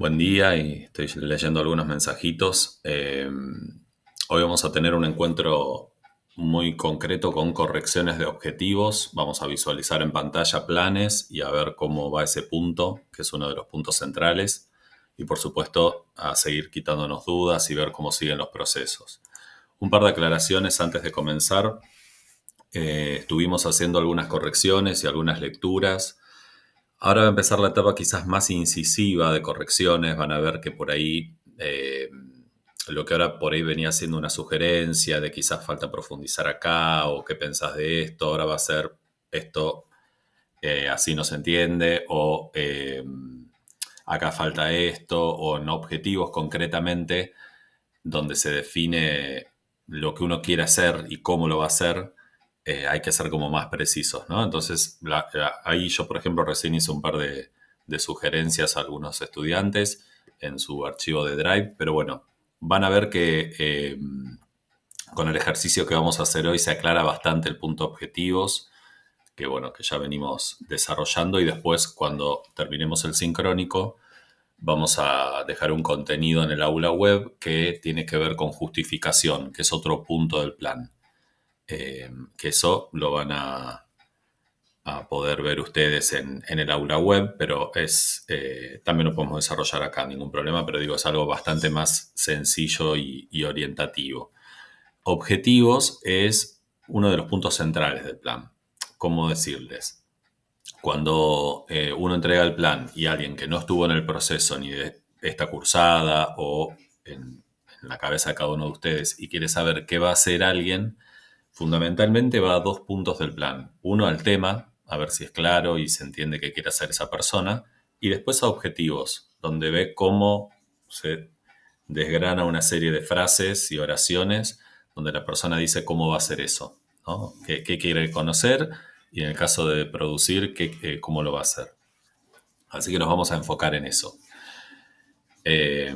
Buen día y estoy leyendo algunos mensajitos. Hoy vamos a tener un encuentro muy concreto con correcciones de objetivos. Vamos a visualizar en pantalla planes y a ver cómo va ese punto, que es uno de los puntos centrales. Y por supuesto, a seguir quitándonos dudas y ver cómo siguen los procesos. Un par de aclaraciones antes de comenzar. Estuvimos haciendo algunas correcciones y algunas lecturas. Ahora va a empezar la etapa quizás más incisiva de correcciones. Van a ver que por ahí, lo que ahora por ahí venía siendo una sugerencia de quizás falta profundizar acá o qué pensás de esto, ahora va a ser esto, así no se entiende, o acá falta esto, o en objetivos concretamente, donde se define lo que uno quiere hacer y cómo lo va a hacer. Hay que ser como más precisos, ¿no? Entonces, ahí yo, por ejemplo, recién hice un par de sugerencias a algunos estudiantes en su archivo de Drive, pero bueno, van a ver que con el ejercicio que vamos a hacer hoy se aclara bastante el punto objetivos, que bueno, que ya venimos desarrollando, y después cuando terminemos el sincrónico vamos a dejar un contenido en el aula web que tiene que ver con justificación, que es otro punto del plan. Que eso lo van a poder ver ustedes en el aula web, pero también lo podemos desarrollar acá, ningún problema, pero digo, es algo bastante más sencillo y orientativo. Objetivos es uno de los puntos centrales del plan. ¿Cómo decirles? Cuando uno entrega el plan y alguien que no estuvo en el proceso ni de esta cursada o en la cabeza de cada uno de ustedes y quiere saber qué va a hacer alguien, fundamentalmente va a dos puntos del plan. Uno al tema, a ver si es claro y se entiende qué quiere hacer esa persona, y después a objetivos, donde ve cómo se desgrana una serie de frases y oraciones donde la persona dice cómo va a hacer eso, ¿no? ¿Qué quiere conocer? Y en el caso de producir, cómo lo va a hacer. Así que nos vamos a enfocar en eso. Eh,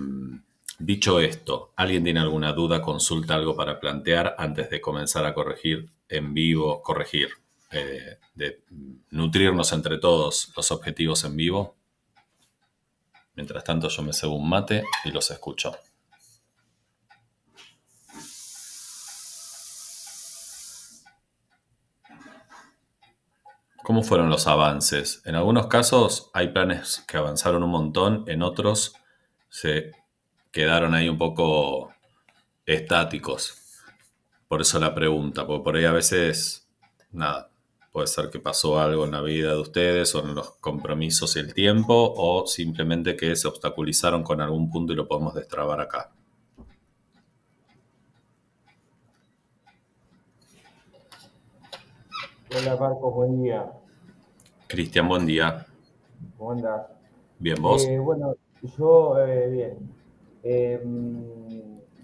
Dicho esto, ¿alguien tiene alguna duda, consulta, algo para plantear antes de comenzar a corregir en vivo, de nutrirnos entre todos los objetivos en vivo? Mientras tanto, yo me cebo un mate y los escucho. ¿Cómo fueron los avances? En algunos casos hay planes que avanzaron un montón, en otros se quedaron ahí un poco estáticos. Por eso la pregunta, porque por ahí a veces, nada, puede ser que pasó algo en la vida de ustedes o en los compromisos y el tiempo, o simplemente que se obstaculizaron con algún punto y lo podemos destrabar acá. Hola Marcos, buen día. Cristian, buen día. ¿Cómo andás? Bien, ¿vos? Bueno, yo bien.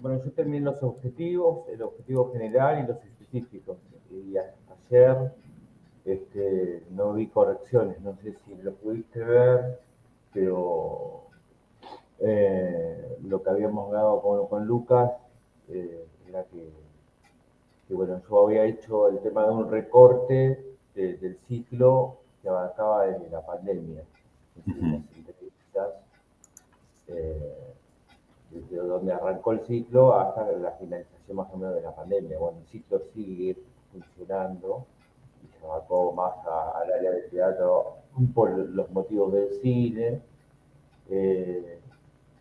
Bueno, yo terminé los objetivos, el objetivo general y los específicos. Y ayer no vi correcciones, no sé si lo pudiste ver, pero lo que habíamos dado con Lucas era bueno, yo había hecho el tema de un recorte del ciclo que abarcaba desde la pandemia, es decir, las Ujú. entrevistas, eh, desde donde arrancó el ciclo hasta la finalización más o menos de la pandemia. Bueno, el ciclo sigue funcionando y se abarcó más al área de teatro por los motivos del cine. Eh,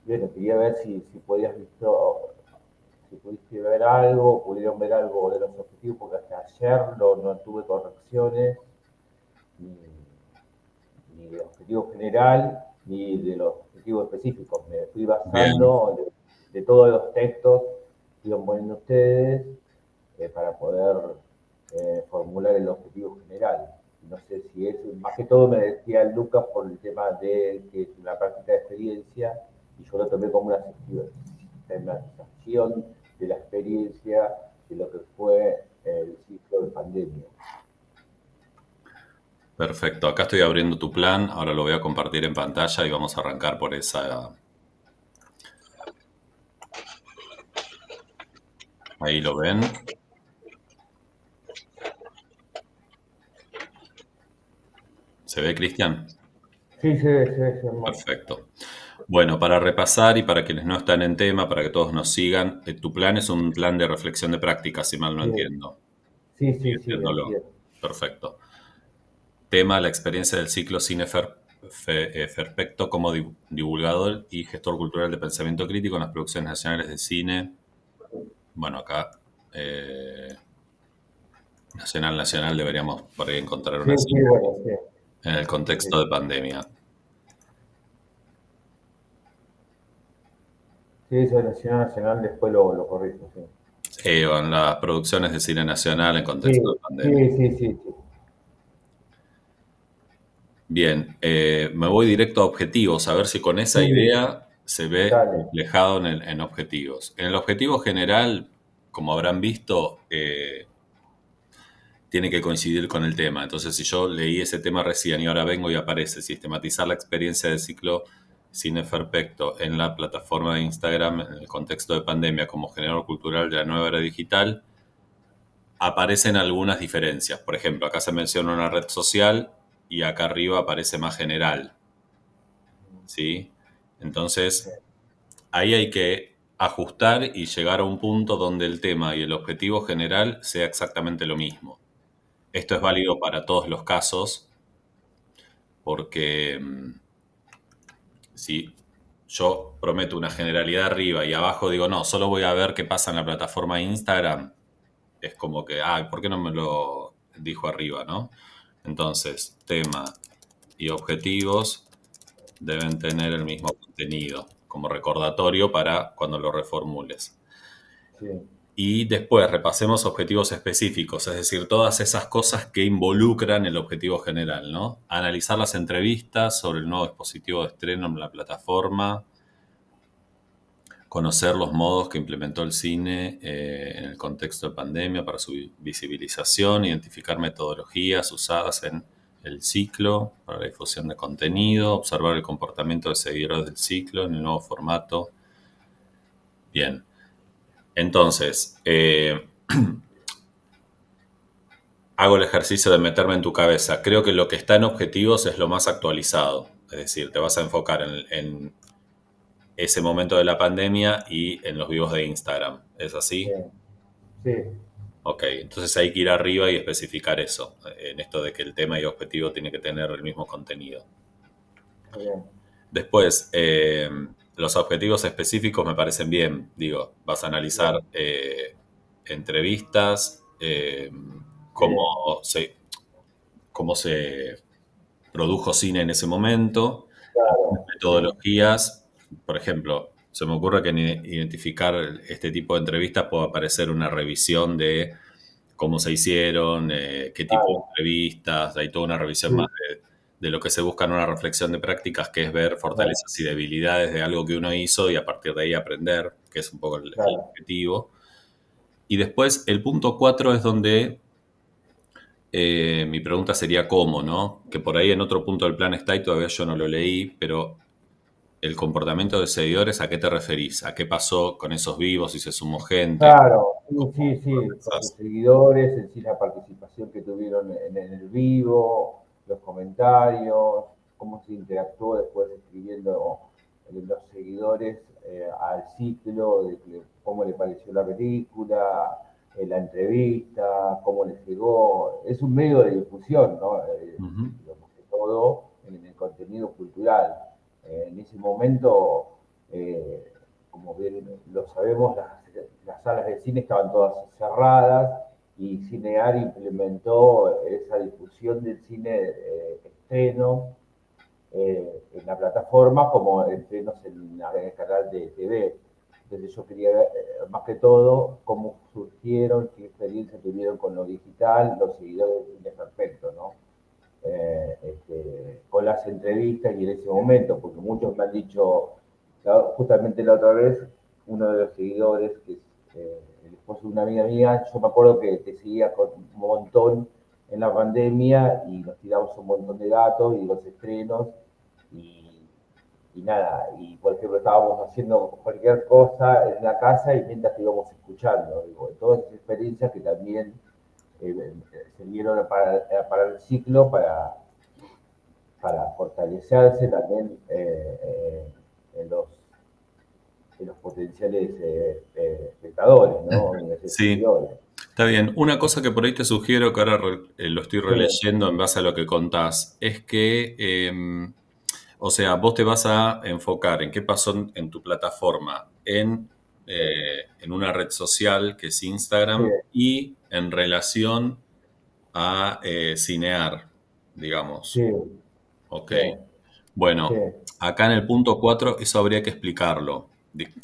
bueno, quería ver si podías visto, si pudiste ver algo, pudieron ver algo de los objetivos, porque hasta ayer no tuve correcciones, ni, ni de objetivo general, ni de los objetivos específicos. Me fui Bien, basando de todos los textos que iban poniendo ustedes para poder formular el objetivo general. No sé si es, más que todo me decía Lucas por el tema de que es una práctica de experiencia, y yo lo tomé como una sistematización de la experiencia de lo que fue el ciclo de pandemia. perfecto. Acá estoy abriendo tu plan, ahora lo voy a compartir en pantalla y vamos a arrancar por esa. Ahí lo ven. ¿Se ve, Cristian? Sí, se ve en marzo. Perfecto. Bueno, para repasar y para quienes no están en tema, para que todos nos sigan, tu plan es un plan de reflexión de práctica, si mal no Sí, entiendo. sí, Sigue sí, así siéndolo. es. Perfecto. Tema, la experiencia del ciclo Cine Perfecto como divulgador y gestor cultural de pensamiento crítico en las producciones nacionales de cine. Bueno, acá nacional deberíamos por ahí encontrar Sí, una sí, bueno, síntesis sí, en el sí, contexto sí. de pandemia. Sí, eso de nacional, después lo corrijo, sí. En las producciones de cine nacional en Sí, contexto de sí, pandemia. sí, sí, sí. Bien, me voy directo a objetivos, a ver si con esa Sí, idea se ve dale. reflejado en objetivos. En el objetivo general, como habrán visto, tiene que coincidir con el tema. Entonces, si yo leí ese tema recién y ahora vengo y aparece sistematizar la experiencia del ciclo Cine Perfecto en la plataforma de Instagram en el contexto de pandemia como generador cultural de la nueva era digital, aparecen algunas diferencias. Por ejemplo, acá se menciona una red social y acá arriba aparece más general, ¿sí? Entonces, ahí hay que ajustar y llegar a un punto donde el tema y el objetivo general sea exactamente lo mismo. Esto es válido para todos los casos porque si yo prometo una generalidad arriba y abajo digo, no, solo voy a ver qué pasa en la plataforma de Instagram, es como que, ah, ¿por qué no me lo dijo arriba, no? Entonces, tema y objetivos deben tener el mismo contenido como recordatorio para cuando lo reformules. Sí, Y después repasemos objetivos específicos, es decir, todas esas cosas que involucran el objetivo general, ¿no? Analizar las entrevistas sobre el nuevo dispositivo de estreno en la plataforma, conocer los modos que implementó el cine en el contexto de pandemia para su visibilización, identificar metodologías usadas en el ciclo para la difusión de contenido, observar el comportamiento de seguidores del ciclo en el nuevo formato. Bien, entonces, hago el ejercicio de meterme en tu cabeza. Creo que lo que está en objetivos es lo más actualizado. Es decir, te vas a enfocar en ese momento de la pandemia y en los vivos de Instagram. ¿Es así? bien. Sí, Ok, entonces hay que ir arriba y especificar eso, en esto de que el tema y objetivo tiene que tener el mismo contenido. está bien. Después, los objetivos específicos me parecen bien. Digo, vas a analizar Bien, entrevistas, sí, cómo se, cómo se produjo cine en ese momento, claro, sí, metodologías. Por ejemplo, se me ocurre que en identificar este tipo de entrevistas puede aparecer una revisión de cómo se hicieron, qué tipo de claro, entrevistas, hay toda una revisión más sí, de lo que se busca en una reflexión de prácticas, que es ver claro, fortalezas y debilidades de algo que uno hizo y a partir de ahí aprender, que es un poco el claro, objetivo. Y después el punto 4 es donde mi pregunta sería cómo, ¿no? Que por ahí en otro punto del plan está y todavía yo no lo leí, pero el comportamiento de seguidores, ¿a qué te referís? ¿A qué pasó con esos vivos? ¿Si se sumó gente? claro, sí, ¿Cómo sí, sí, con tus organizás? seguidores, en sí la participación que tuvieron en el vivo, los comentarios, cómo se interactuó después escribiendo los seguidores al ciclo, cómo le pareció la película, la entrevista, cómo les llegó. Es un medio de difusión, ¿no? Ujú. Digamos que todo en el contenido cultural. En ese momento, eh, como bien lo sabemos, las salas de cine estaban todas cerradas y Cinear implementó esa difusión del cine estreno en la plataforma como estrenos en el canal de TV. Entonces yo quería ver, más que todo, cómo surgieron, qué experiencia tuvieron con lo digital, los seguidores de Cine Perfecto, ¿no? Con las entrevistas y en ese momento, porque muchos me han dicho, justamente la otra vez, uno de los seguidores, que es el esposo de una amiga mía, yo me acuerdo que te seguía con un montón en la pandemia y nos tiramos un montón de datos y los estrenos y, y nada, y por ejemplo estábamos haciendo cualquier cosa en la casa y mientras que íbamos escuchando, digo, todas esas experiencias que también se dieron para el ciclo, para fortalecerse también en los potenciales espectadores, ¿no? En los Sí, seguidores. está bien. Una cosa que por ahí te sugiero, que ahora lo estoy Sí, releyendo en base a lo que contás, es que, o sea, vos te vas a enfocar en qué pasó en tu plataforma, sí, en una red social que es sí, Instagram y en relación a Cinear, digamos. sí, Ok. sí, sí. Bueno, acá en el punto 4 eso habría que explicarlo.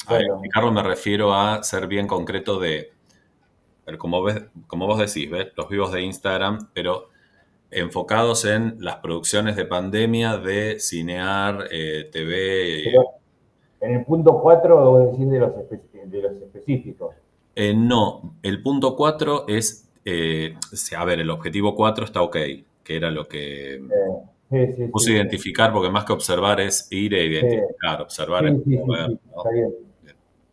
A Bueno, explicarlo me refiero a ser bien concreto de, pero como vos decís, ¿ves? Los vivos de Instagram, pero enfocados en las producciones de pandemia de Cinear, TV. pero en el punto 4 vos decís de los específicos. No, el punto 4 es, a ver, el objetivo 4 está ok, que era lo que Sí, sí, puse sí, sí. identificar, porque más que observar es ir e Sí, identificar. Observar es sí, sí, como sí, ver, sí, está ¿no? bien.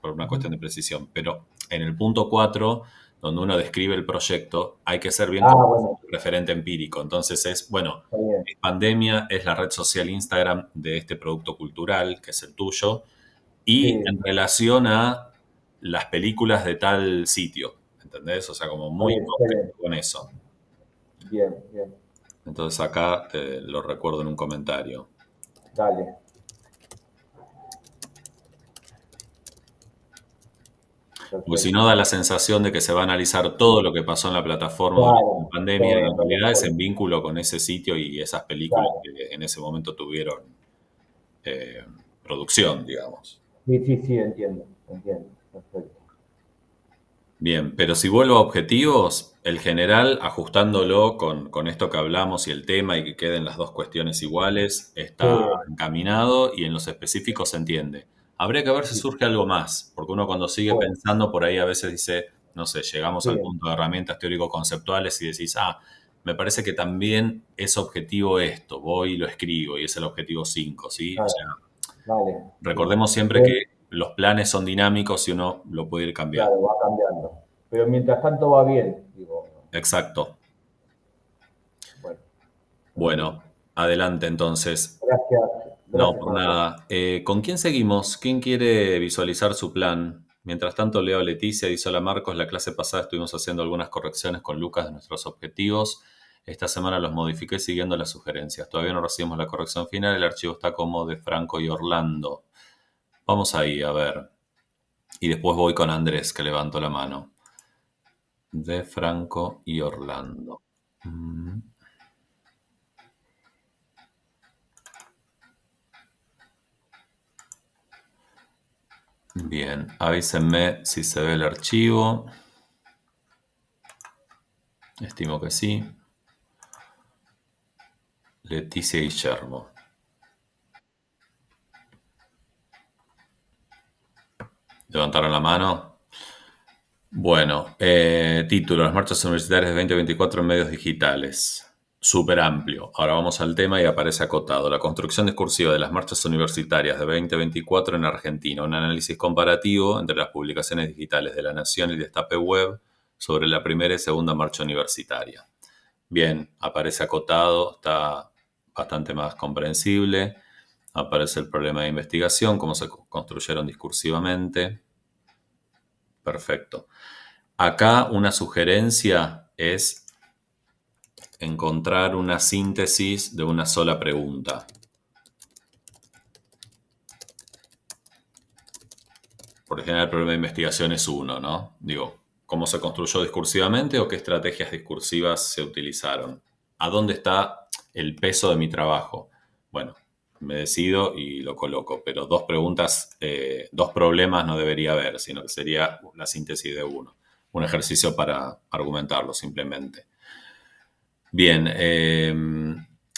Por una Ujú. cuestión de precisión. Pero en el punto 4, donde uno describe el proyecto, hay que ser bien Ah, como bueno, referente empírico. Entonces es, bueno, está bien. es pandemia, es la red social Instagram de este producto cultural, que es el tuyo, y Sí, en relación a las películas de tal sitio, ¿entendés? O sea, como está muy bien, está bien. concreto con eso. Bien, bien. Entonces acá te lo recuerdo en un comentario. Dale. Porque si Perfecto. no da la sensación de que se va a analizar todo lo que pasó en la plataforma durante la Claro, pandemia y todo, en no, realidad es por- en vínculo con ese sitio y esas películas claro. que en ese momento tuvieron eh, producción, digamos. Sí, sí, sí, entiendo, entiendo. Perfecto. Bien, pero si vuelvo a objetivos, el general, ajustándolo con esto que hablamos y el tema y que queden las dos cuestiones iguales, Sí, está encaminado y en los específicos se entiende. Habría que ver si sí, surge algo más, porque uno cuando sigue bueno, pensando por ahí a veces dice, no sé, llegamos sí, al punto de herramientas teórico-conceptuales y decís, me parece que también es objetivo esto, voy y lo escribo y es el objetivo 5, ¿sí? O sea, claro, vale, sí. recordemos siempre Pero, que los planes son dinámicos y uno lo puede ir cambiando. claro, va cambiando. Pero mientras tanto va bien, digo, Exacto. bueno, perfecto. Bueno, adelante entonces. Gracias, No, gracias por Marco. nada. ¿Con quién seguimos? ¿Quién quiere visualizar su plan? Mientras tanto, leo a Leticia, dice: Hola Marcos, la clase pasada estuvimos haciendo algunas correcciones con Lucas de nuestros objetivos. Esta semana los modifiqué siguiendo las sugerencias. Todavía no recibimos la corrección final, el archivo está como de Franco y Orlando. Vamos ahí, a ver. Y después voy con Andrés, que levantó la mano. De Franco y Orlando. Mm. Bien, avísenme si se ve el archivo. Estimo que sí. Leticia Guillermo. ¿Levantaron la mano? Bueno, título: Las marchas universitarias de 2024 en medios digitales. Súper amplio. Ahora vamos al tema y aparece acotado. La construcción discursiva de las marchas universitarias de 2024 en Argentina. Un análisis comparativo entre las publicaciones digitales de La Nación y Destape Web sobre la primera y segunda marcha universitaria. Bien, aparece acotado, está bastante más comprensible. Aparece el problema de investigación, cómo se construyeron discursivamente. Perfecto. Acá una sugerencia es encontrar una síntesis de una sola pregunta. Por lo general, el problema de investigación es uno, ¿no? Digo, ¿cómo se construyó discursivamente o qué estrategias discursivas se utilizaron? ¿A dónde está el peso de mi trabajo? Bueno, me decido y lo coloco, pero dos preguntas, dos problemas no debería haber, sino que sería la síntesis de uno. Un ejercicio para argumentarlo simplemente. Bien,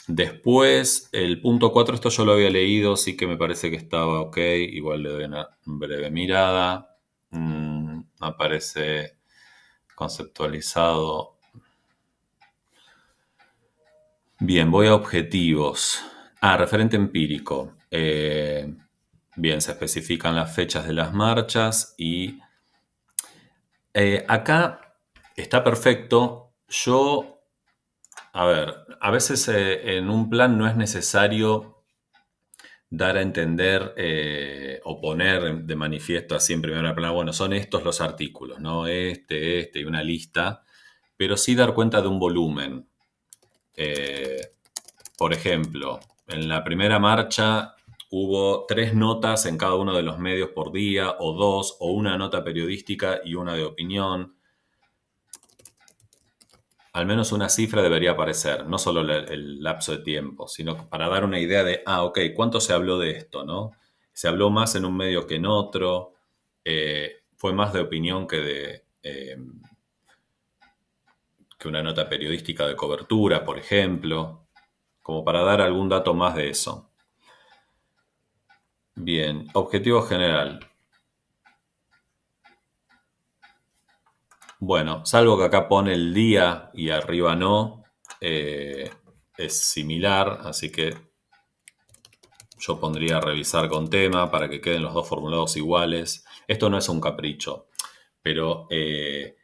después el punto 4, esto yo lo había leído, sí que me parece que estaba ok, igual le doy una breve mirada. Aparece conceptualizado. Bien, voy a objetivos. Referente empírico. Bien, se especifican las fechas de las marchas y acá está perfecto. Yo A ver, a veces en un plan no es necesario dar a entender o poner de manifiesto así en primera plana, bueno, son estos los artículos, ¿no? Este y una lista, pero sí dar cuenta de un volumen. Eh, por ejemplo, en la primera marcha hubo 3 notas en cada uno de los medios por día, o 2, o una nota periodística y una de opinión. Al menos una cifra debería aparecer, no solo el lapso de tiempo, sino para dar una idea de, ok, ¿cuánto se habló de esto, no? Se habló más en un medio que en otro, fue más de opinión que una nota periodística de cobertura, por ejemplo, como para dar algún dato más de eso. Bien, objetivo general. Bueno, salvo que acá pone el día y arriba no, es similar, así que yo pondría revisar con tema para que queden los dos formulados iguales. Esto no es un capricho, pero es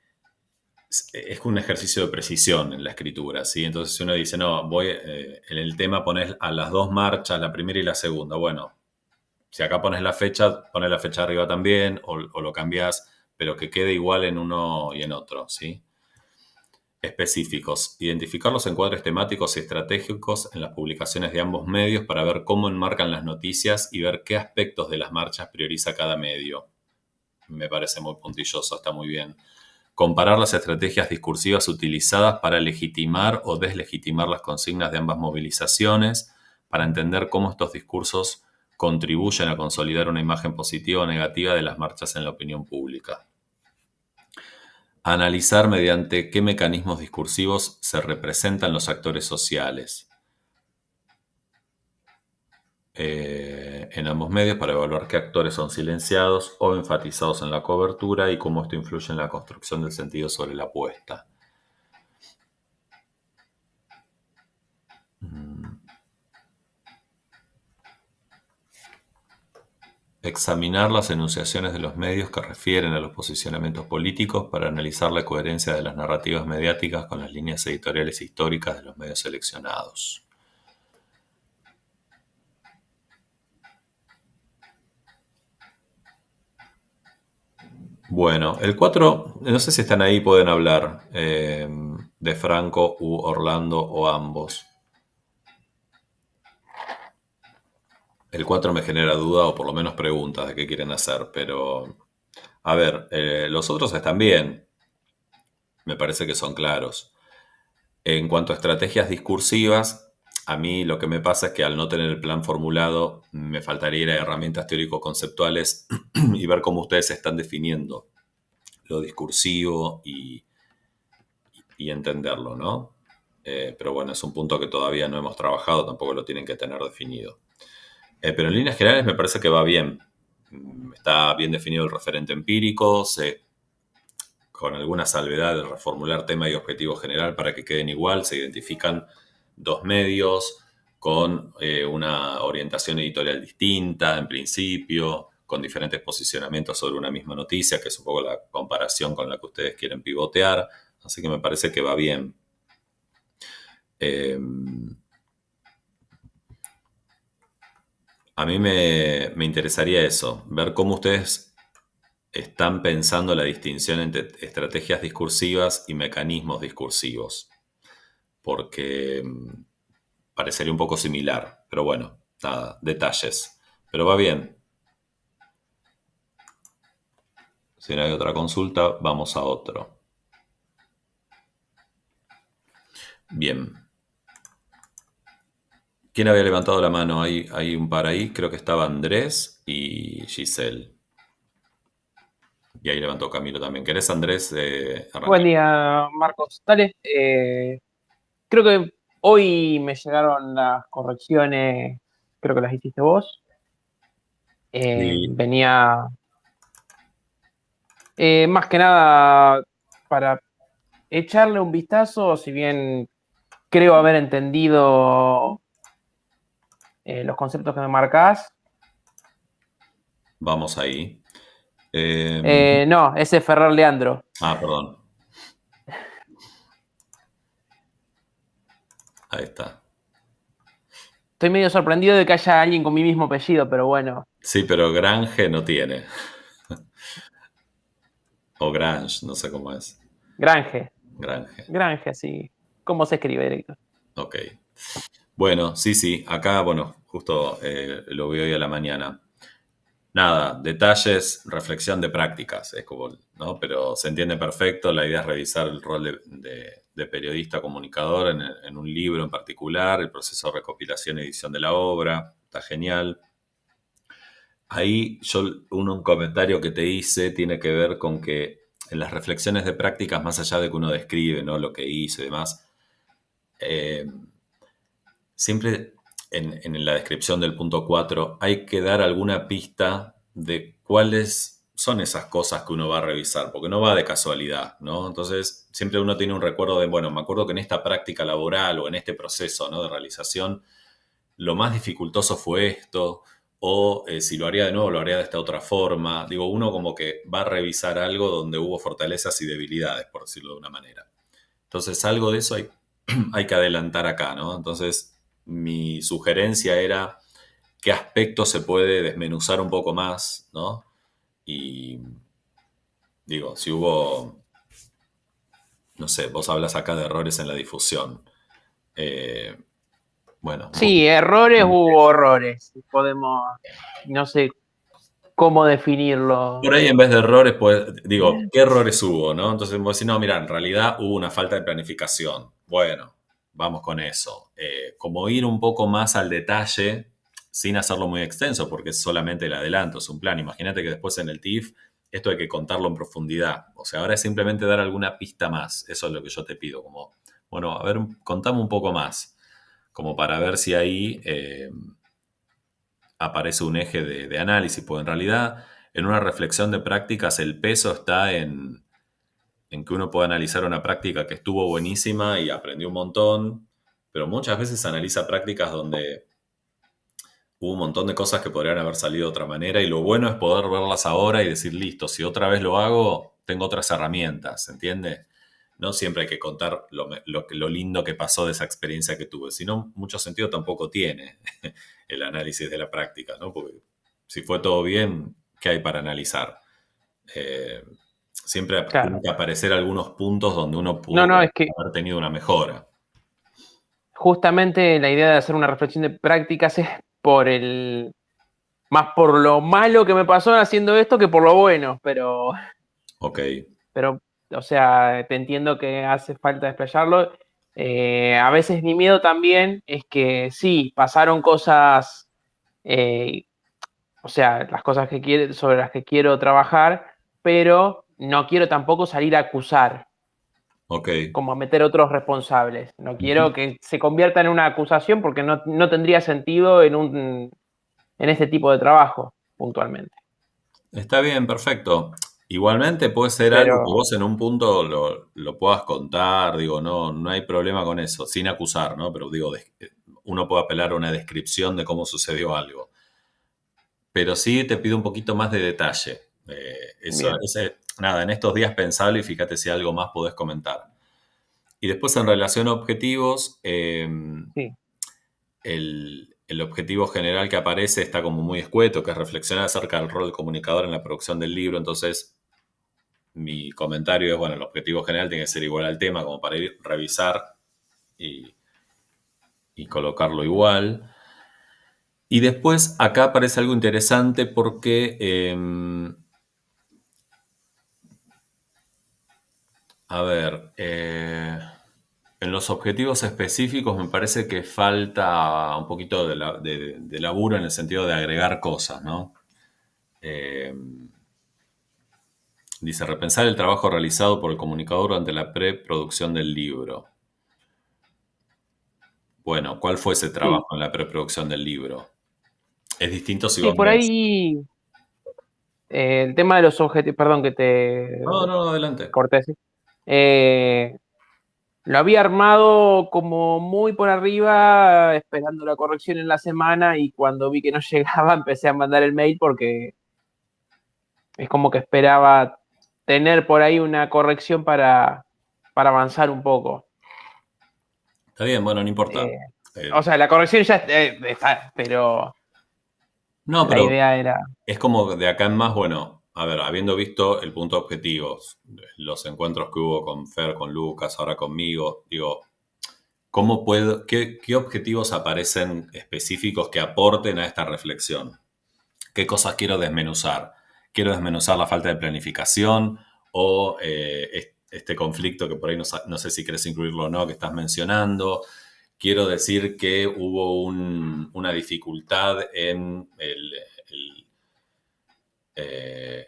un ejercicio de precisión en la escritura, ¿sí? Entonces, si uno dice, no, voy en el tema pones a las dos marchas, la primera y la segunda. Bueno, si acá pones la fecha arriba también, o lo cambias, pero que quede igual en uno y en otro, ¿sí? Específicos. Identificar los encuadres temáticos y estratégicos en las publicaciones de ambos medios para ver cómo enmarcan las noticias y ver qué aspectos de las marchas prioriza cada medio. Me parece muy puntilloso, está muy bien. Comparar las estrategias discursivas utilizadas para legitimar o deslegitimar las consignas de ambas movilizaciones, para entender cómo estos discursos contribuyen a consolidar una imagen positiva o negativa de las marchas en la opinión pública. Analizar mediante qué mecanismos discursivos se representan los actores sociales en ambos medios para evaluar qué actores son silenciados o enfatizados en la cobertura y cómo esto influye en la construcción del sentido sobre la apuesta. Examinar las enunciaciones de los medios que refieren a los posicionamientos políticos para analizar la coherencia de las narrativas mediáticas con las líneas editoriales históricas de los medios seleccionados. Bueno, el 4, no sé si están ahí, pueden hablar de Franco u Orlando o ambos. El 4 me genera duda o por lo menos preguntas de qué quieren hacer, pero a ver, los otros están bien, me parece que son claros. En cuanto a estrategias discursivas, a mí lo que me pasa es que al no tener el plan formulado, me faltaría ir a herramientas teórico-conceptuales y ver cómo ustedes están definiendo lo discursivo y entenderlo, ¿no? Pero bueno, es un punto que todavía no hemos trabajado, tampoco lo tienen que tener definido. Pero en líneas generales me parece que va bien. Está bien definido el referente empírico, con alguna salvedad de reformular tema y objetivo general para que queden igual, se identifican dos medios con una orientación editorial distinta en principio, con diferentes posicionamientos sobre una misma noticia, que es un poco la comparación con la que ustedes quieren pivotear, así que me parece que va bien. A mí me interesaría eso, ver cómo ustedes están pensando la distinción entre estrategias discursivas y mecanismos discursivos, porque parecería un poco similar, pero bueno, nada, detalles. Pero va bien. Si no hay otra consulta, vamos a otro. Bien. ¿Quién había levantado la mano? Hay un par ahí, creo que estaba Andrés y Giselle. Y ahí levantó Camilo también. ¿Querés, Andrés, Buen arrancar? día, Marcos. Dale. Creo que hoy me llegaron las correcciones, creo que las hiciste vos. Sí. Venía más que nada para echarle un vistazo, si bien creo haber entendido los conceptos que me marcás. Vamos ahí. No, ese es Ferrer Leandro. Perdón. Ahí está. Estoy medio sorprendido de que haya alguien con mi mismo apellido, pero bueno. Sí, pero Grange no tiene. O Grange, no sé cómo es. Grange. Grange. Grange, sí. ¿Cómo se escribe, directo? Ok. Bueno, sí, sí. Acá, bueno, justo lo vi hoy a la mañana. Nada, detalles, reflexión de prácticas, es como, ¿no? Pero se entiende perfecto. La idea es revisar el rol de periodista comunicador en un libro en particular, el proceso de recopilación y edición de la obra. Está genial. Ahí un comentario que te hice tiene que ver con que en las reflexiones de prácticas, más allá de que uno describe, ¿no? Lo que hizo y demás, eh, siempre en la descripción del punto 4 hay que dar alguna pista de cuáles son esas cosas que uno va a revisar, porque no va de casualidad, ¿no? Entonces, siempre uno tiene un recuerdo de, bueno, me acuerdo que en esta práctica laboral o en este proceso, ¿no? de realización, lo más dificultoso fue esto, o si lo haría de nuevo, lo haría de esta otra forma. Digo, uno como que va a revisar algo donde hubo fortalezas y debilidades, por decirlo de una manera. Entonces, algo de eso hay que adelantar acá, ¿no? Entonces, mi sugerencia era qué aspecto se puede desmenuzar un poco más, ¿no? Y digo, si hubo, no sé, vos hablas acá de errores en la difusión. Eh, bueno, un poco. Sí, errores u horrores. Podemos, no sé cómo definirlo. Por ahí en vez de errores, pues digo, ¿qué errores hubo, no? Entonces vos decís, no, mira, en realidad hubo una falta de planificación. Bueno, vamos con eso. Como ir un poco más al detalle, sin hacerlo muy extenso, porque es solamente el adelanto, es un plan. Imagínate que después en el TIF esto hay que contarlo en profundidad. O sea, ahora es simplemente dar alguna pista más. Eso es lo que yo te pido, como, bueno, a ver, contame un poco más, como para ver si ahí aparece un eje de análisis, porque en realidad en una reflexión de prácticas el peso está en que uno puede analizar una práctica que estuvo buenísima y aprendió un montón, pero muchas veces analiza prácticas donde hubo un montón de cosas que podrían haber salido de otra manera y lo bueno es poder verlas ahora y decir, listo, si otra vez lo hago, tengo otras herramientas, ¿entiende? No siempre hay que contar lo lindo que pasó de esa experiencia que tuve, sino mucho sentido tampoco tiene el análisis de la práctica, ¿no? Porque si fue todo bien, ¿qué hay para analizar? Siempre tienen Claro. que aparecer algunos puntos donde uno No, pudo no, es que haber tenido una mejora. justamente la idea de hacer una reflexión de prácticas es más por lo malo que me pasó haciendo esto que por lo bueno, Ok, pero, o sea, te entiendo que hace falta desplayarlo. A veces mi miedo también es que sí, pasaron cosas, eh, o sea, las cosas sobre las que quiero trabajar, pero no quiero tampoco salir a acusar, ok. como a meter otros responsables. No quiero que se convierta en una acusación porque no tendría sentido en este tipo de trabajo, puntualmente. Está bien, perfecto. Igualmente puede ser algo que Pero, vos en un punto lo puedas contar, digo, no, no hay problema con eso, sin acusar, ¿no? Pero digo, uno puede apelar a una descripción de cómo sucedió algo. Pero sí te pido un poquito más de detalle. bien, Nada, en estos días pensalo y fíjate si algo más podés comentar. Y después en relación a objetivos, sí. el objetivo general que aparece está como muy escueto, que es reflexionar acerca del rol del comunicador en la producción del libro. Entonces, mi comentario es, bueno, el objetivo general tiene que ser igual al tema, como para ir revisar y, y colocarlo igual. Y después acá aparece algo interesante porque, a ver, en los objetivos específicos me parece que falta un poquito de laburo en el sentido de agregar cosas, ¿no? Eh, Dice, repensar el trabajo realizado por el comunicador durante la preproducción del libro. Bueno, ¿cuál fue ese Sí, trabajo en la preproducción del libro? Es distinto si sí, vos por me decís. ahí el tema de los objetivos, perdón que te No, no, adelante. corté, ¿sí? Eh, lo había armado como muy por arriba, esperando la corrección en la semana y cuando vi que no llegaba empecé a mandar el mail porque es como que esperaba tener por ahí una corrección para avanzar un poco. Está bien, bueno, no importa. Eh, Eh, o sea, la corrección ya está, pero no, la pero idea era... es como de acá en más, bueno, a ver, habiendo visto el punto objetivo, los encuentros que hubo con Fer, con Lucas, ahora conmigo, digo, ¿cómo puedo, qué objetivos aparecen específicos que aporten a esta reflexión? ¿Qué cosas quiero desmenuzar? ¿Quiero desmenuzar la falta de planificación o este conflicto que por ahí no sé si querés incluirlo o no, que estás mencionando? Quiero decir que hubo una dificultad en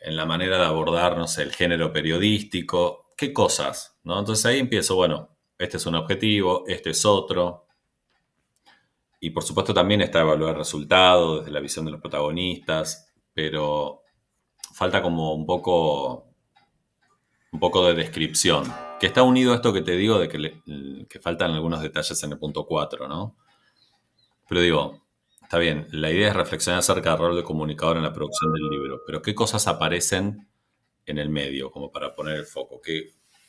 la manera de abordar, no sé, el género periodístico. ¿Qué cosas? ¿No? Entonces ahí empiezo, bueno, este es un objetivo, este es otro. Y por supuesto también está evaluar resultados desde la visión de los protagonistas, pero falta como un poco de descripción, que está unido a esto que te digo de que faltan algunos detalles en el punto 4, ¿no? Pero digo, está bien, la idea es reflexionar acerca del rol del comunicador en la producción del libro, pero ¿qué cosas aparecen en el medio como para poner el foco?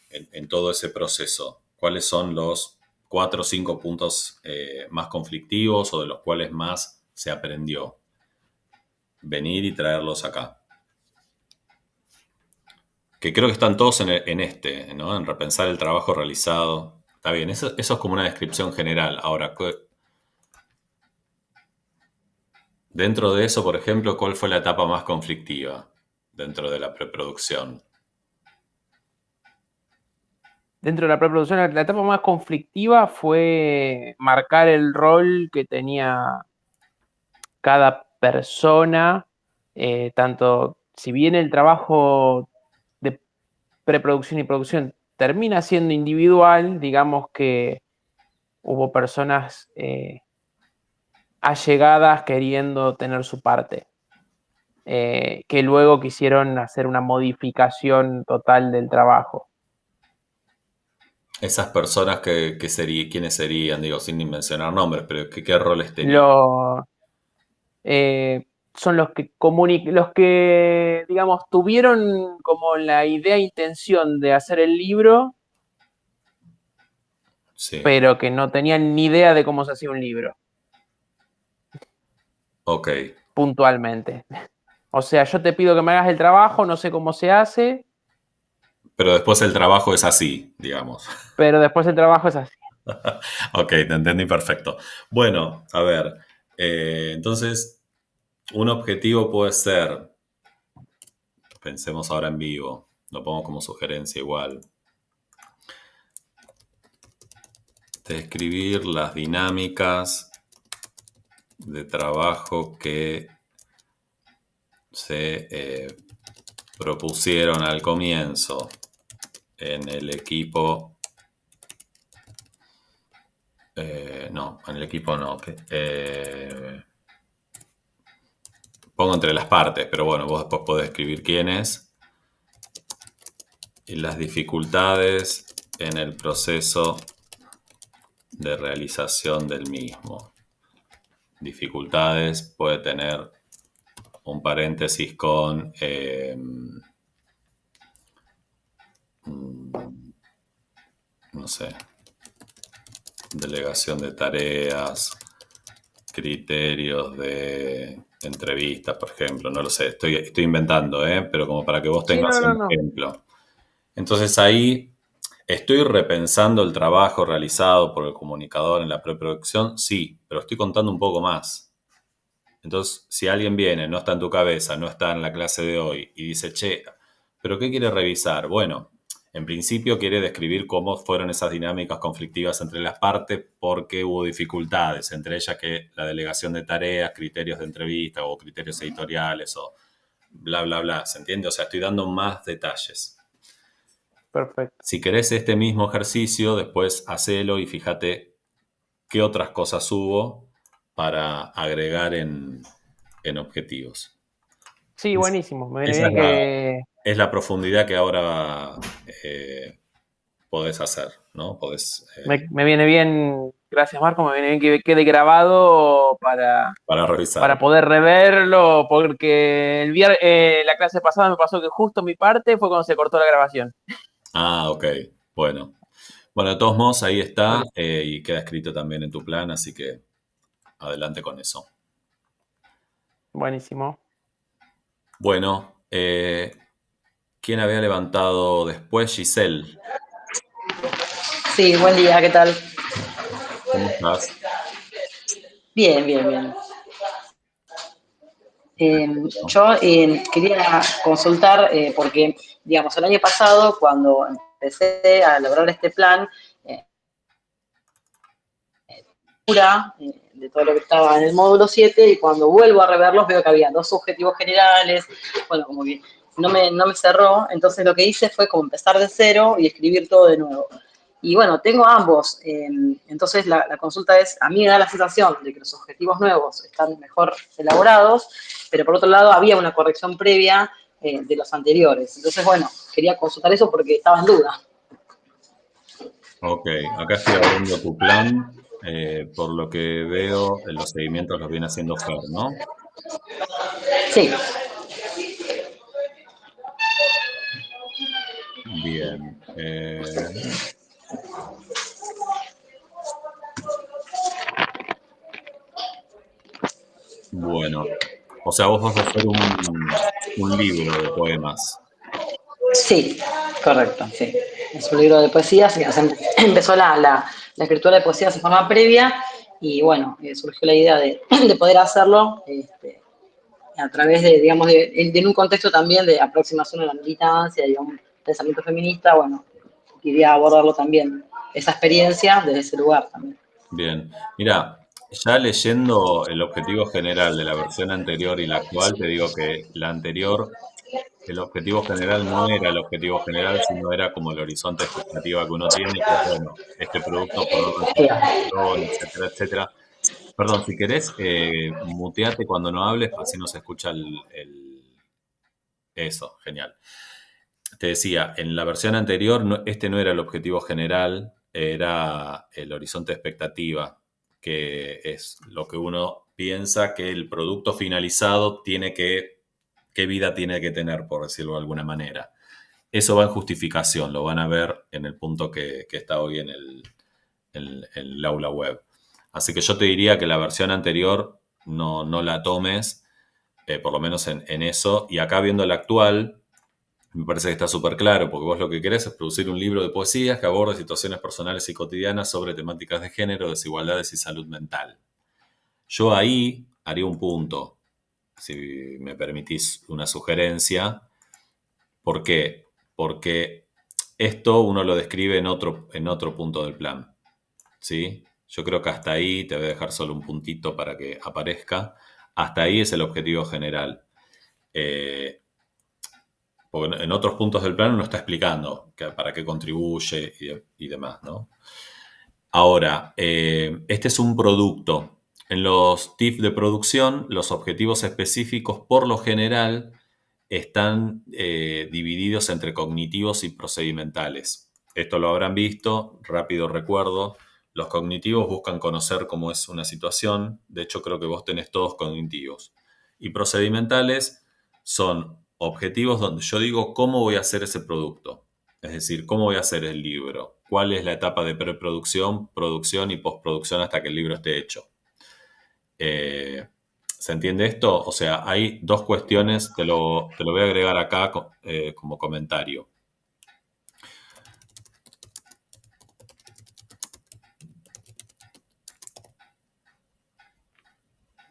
En todo ese proceso, ¿cuáles son los 4 o 5 puntos más conflictivos o de los cuales más se aprendió? Venir y traerlos acá. Que creo que están todos en este, ¿no? En repensar el trabajo realizado. Está bien, eso es como una descripción general. Ahora, dentro de eso, por ejemplo, ¿cuál fue la etapa más conflictiva dentro de la preproducción? Dentro de la preproducción, la etapa más conflictiva fue marcar el rol que tenía cada persona, tanto si bien el trabajo de preproducción y producción termina siendo individual, digamos que hubo personas allegadas queriendo tener su parte, que luego quisieron hacer una modificación total del trabajo. Esas personas ¿quiénes serían? Digo, sin ni mencionar nombres, pero ¿qué roles tenían? Lo, son los que, digamos, tuvieron como la idea e intención de hacer el libro, Sí, pero que no tenían ni idea de cómo se hacía un libro, ok. puntualmente. O sea, yo te pido que me hagas el trabajo, no sé cómo se hace, Pero después el trabajo es así, digamos. pero después el trabajo es así. Ok, te entendí perfecto. Bueno, a ver, entonces un objetivo puede ser, pensemos ahora en vivo, lo pongo como sugerencia igual, describir las dinámicas de trabajo que se propusieron al comienzo en el equipo. No, en el equipo no. Pongo entre las partes, pero bueno, vos después podés escribir quiénes. Y las dificultades en el proceso de realización del mismo. Dificultades puede tener un paréntesis con no sé, delegación de tareas, criterios de entrevistas, por ejemplo, no lo sé, estoy inventando, pero como para que vos Sí, tengas no, no, un no. ejemplo. Entonces ahí estoy repensando el trabajo realizado por el comunicador en la preproducción, sí, pero estoy contando un poco más. Entonces, si alguien viene, no está en tu cabeza, no está en la clase de hoy y dice, che, ¿pero qué quiere revisar? Bueno, en principio quiere describir cómo fueron esas dinámicas conflictivas entre las partes porque hubo dificultades, entre ellas que la delegación de tareas, criterios de entrevista o criterios editoriales o bla, bla, bla. ¿Se entiende? O sea, estoy dando más detalles. Perfecto. Si querés este mismo ejercicio, después hacelo y fíjate qué otras cosas hubo para agregar en objetivos. Sí, buenísimo. Me viene Esa bien que es la profundidad que ahora podés hacer, ¿no? me viene bien, gracias Marco, me viene bien que quede grabado Para para revisar. poder reverlo, porque la clase pasada me pasó que justo mi parte fue cuando se cortó la grabación. Ah, ok. Bueno. Bueno, de todos modos, ahí está y queda escrito también en tu plan, así que adelante con eso. Buenísimo. Bueno, ¿quién había levantado después? Giselle, Sí, buen día, ¿qué tal? ¿cómo estás? Bien, bien, bien. Perfecto. Yo quería consultar, porque, digamos, el año pasado, cuando empecé a lograr este plan, eh, de todo lo que estaba en el módulo 7 y cuando vuelvo a reverlos veo que había dos objetivos generales, bueno, como que no me cerró, entonces lo que hice fue como empezar de cero y escribir todo de nuevo. Y bueno, tengo ambos, entonces la consulta es, a mí me da la sensación de que los objetivos nuevos están mejor elaborados, pero por otro lado había una corrección previa de los anteriores. Entonces, bueno, quería consultar eso porque estaba en duda. Ok, acá estoy abriendo tu plan. Por lo que veo, los seguimientos los viene haciendo Fer, ¿no? Sí, Bien. Bueno, o sea, vos vas a hacer un libro de poemas. sí, correcto, sí. Es un libro de poesías, o sea, empezó la escritura de poesías de forma previa y bueno, surgió la idea de poder hacerlo a través de, digamos, de un contexto también de aproximación a la militancia y a un pensamiento feminista, bueno, quería abordarlo también, esa experiencia desde ese lugar también. Bien. Mira, ya leyendo el objetivo general de la versión anterior y la actual, te digo que la anterior, el objetivo general no era el objetivo general, sino era como el horizonte de expectativa que uno tiene, que es, bueno, este producto por dónde se construcción, etcétera, etcétera. Perdón, si querés, muteate cuando no hables, así no se escucha eso, genial. Te decía, en la versión anterior este no era el objetivo general, era el horizonte de expectativa, que es lo que uno piensa que el producto finalizado qué vida tiene que tener, por decirlo de alguna manera. Eso va en justificación, lo van a ver en el punto que está hoy en el aula web. Así que yo te diría que la versión anterior no la tomes, por lo menos en eso. Y acá viendo la actual, me parece que está súper claro, porque vos lo que querés es producir un libro de poesías que aborde situaciones personales y cotidianas sobre temáticas de género, desigualdades y salud mental. Yo ahí haría un punto, si me permitís una sugerencia. ¿Por qué? Porque esto uno lo describe en otro punto del plan, ¿sí? Yo creo que hasta ahí, te voy a dejar solo un puntito para que aparezca, hasta ahí es el objetivo general. Eh, Porque en otros puntos del plan uno está explicando para qué contribuye y demás, ¿no? Ahora, este es un producto. En los tips de producción, los objetivos específicos por lo general están divididos entre cognitivos y procedimentales. Esto lo habrán visto, rápido recuerdo. Los cognitivos buscan conocer cómo es una situación, de hecho creo que vos tenés todos cognitivos. Y procedimentales son objetivos donde yo digo cómo voy a hacer ese producto, es decir, cómo voy a hacer el libro, cuál es la etapa de preproducción, producción y postproducción hasta que el libro esté hecho. ¿Se entiende esto? O sea, hay dos cuestiones, te lo voy a agregar acá como comentario.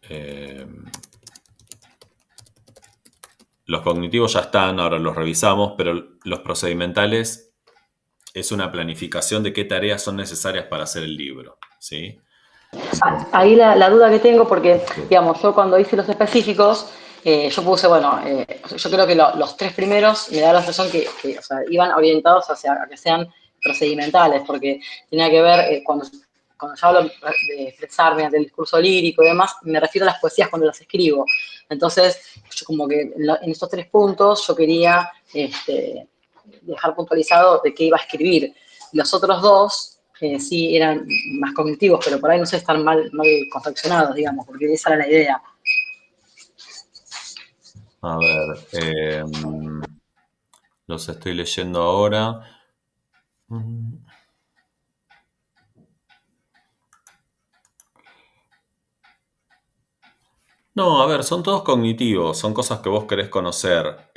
Eh, los cognitivos ya están, ahora los revisamos, pero los procedimentales es una planificación de qué tareas son necesarias para hacer el libro, ¿sí? Entonces, Ahí la duda que tengo, porque, digamos, yo cuando hice los específicos, yo puse, bueno, yo creo que los tres primeros me da la sensación que, o sea, iban orientados hacia a que sean procedimentales, porque tenía que ver, cuando yo hablo de expresar mediante el discurso lírico y demás, me refiero a las poesías cuando las escribo. Entonces, yo como que en estos tres puntos yo quería dejar puntualizado de qué iba a escribir. Los otros dos sí eran más cognitivos, pero por ahí no sé, están mal confeccionados, digamos, porque esa era la idea. a ver, los estoy leyendo ahora. No, a ver, son todos cognitivos, son cosas que vos querés conocer.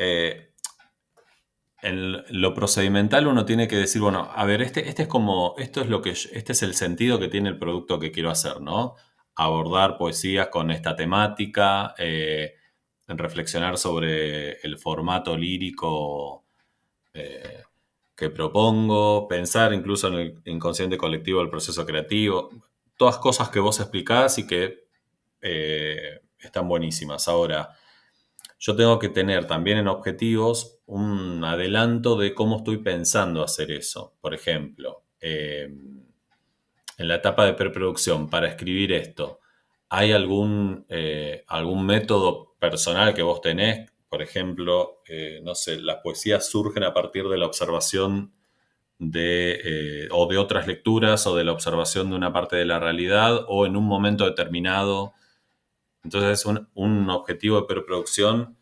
En lo procedimental uno tiene que decir, bueno, a ver, este es como, esto es lo que, este es el sentido que tiene el producto que quiero hacer, ¿no? Abordar poesías con esta temática, reflexionar sobre el formato lírico eh, que propongo, pensar incluso en el inconsciente colectivo del proceso creativo, todas cosas que vos explicás y que están buenísimas. Ahora, yo tengo que tener también en objetivos un adelanto de cómo estoy pensando hacer eso. Por ejemplo, en la etapa de preproducción, para escribir esto, ¿hay algún método personal que vos tenés? Por ejemplo, no sé, las poesías surgen a partir de la observación o de otras lecturas o de la observación de una parte de la realidad o en un momento determinado. Entonces, un objetivo de preproducción,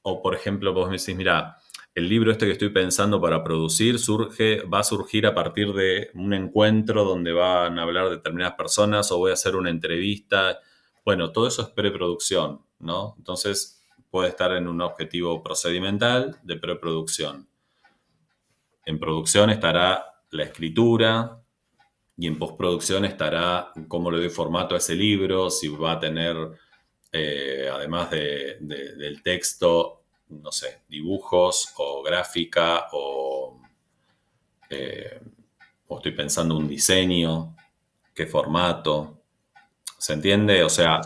o por ejemplo, vos me decís, mira, el libro este que estoy pensando para producir va a surgir a partir de un encuentro donde van a hablar determinadas personas o voy a hacer una entrevista. Bueno, todo eso es preproducción, ¿no? Entonces, puede estar en un objetivo procedimental de preproducción. En producción estará la escritura, y en postproducción estará cómo le doy formato a ese libro, si va a tener, además del texto, no sé, dibujos o gráfica eh, o estoy pensando un diseño, qué formato. ¿Se entiende? O sea,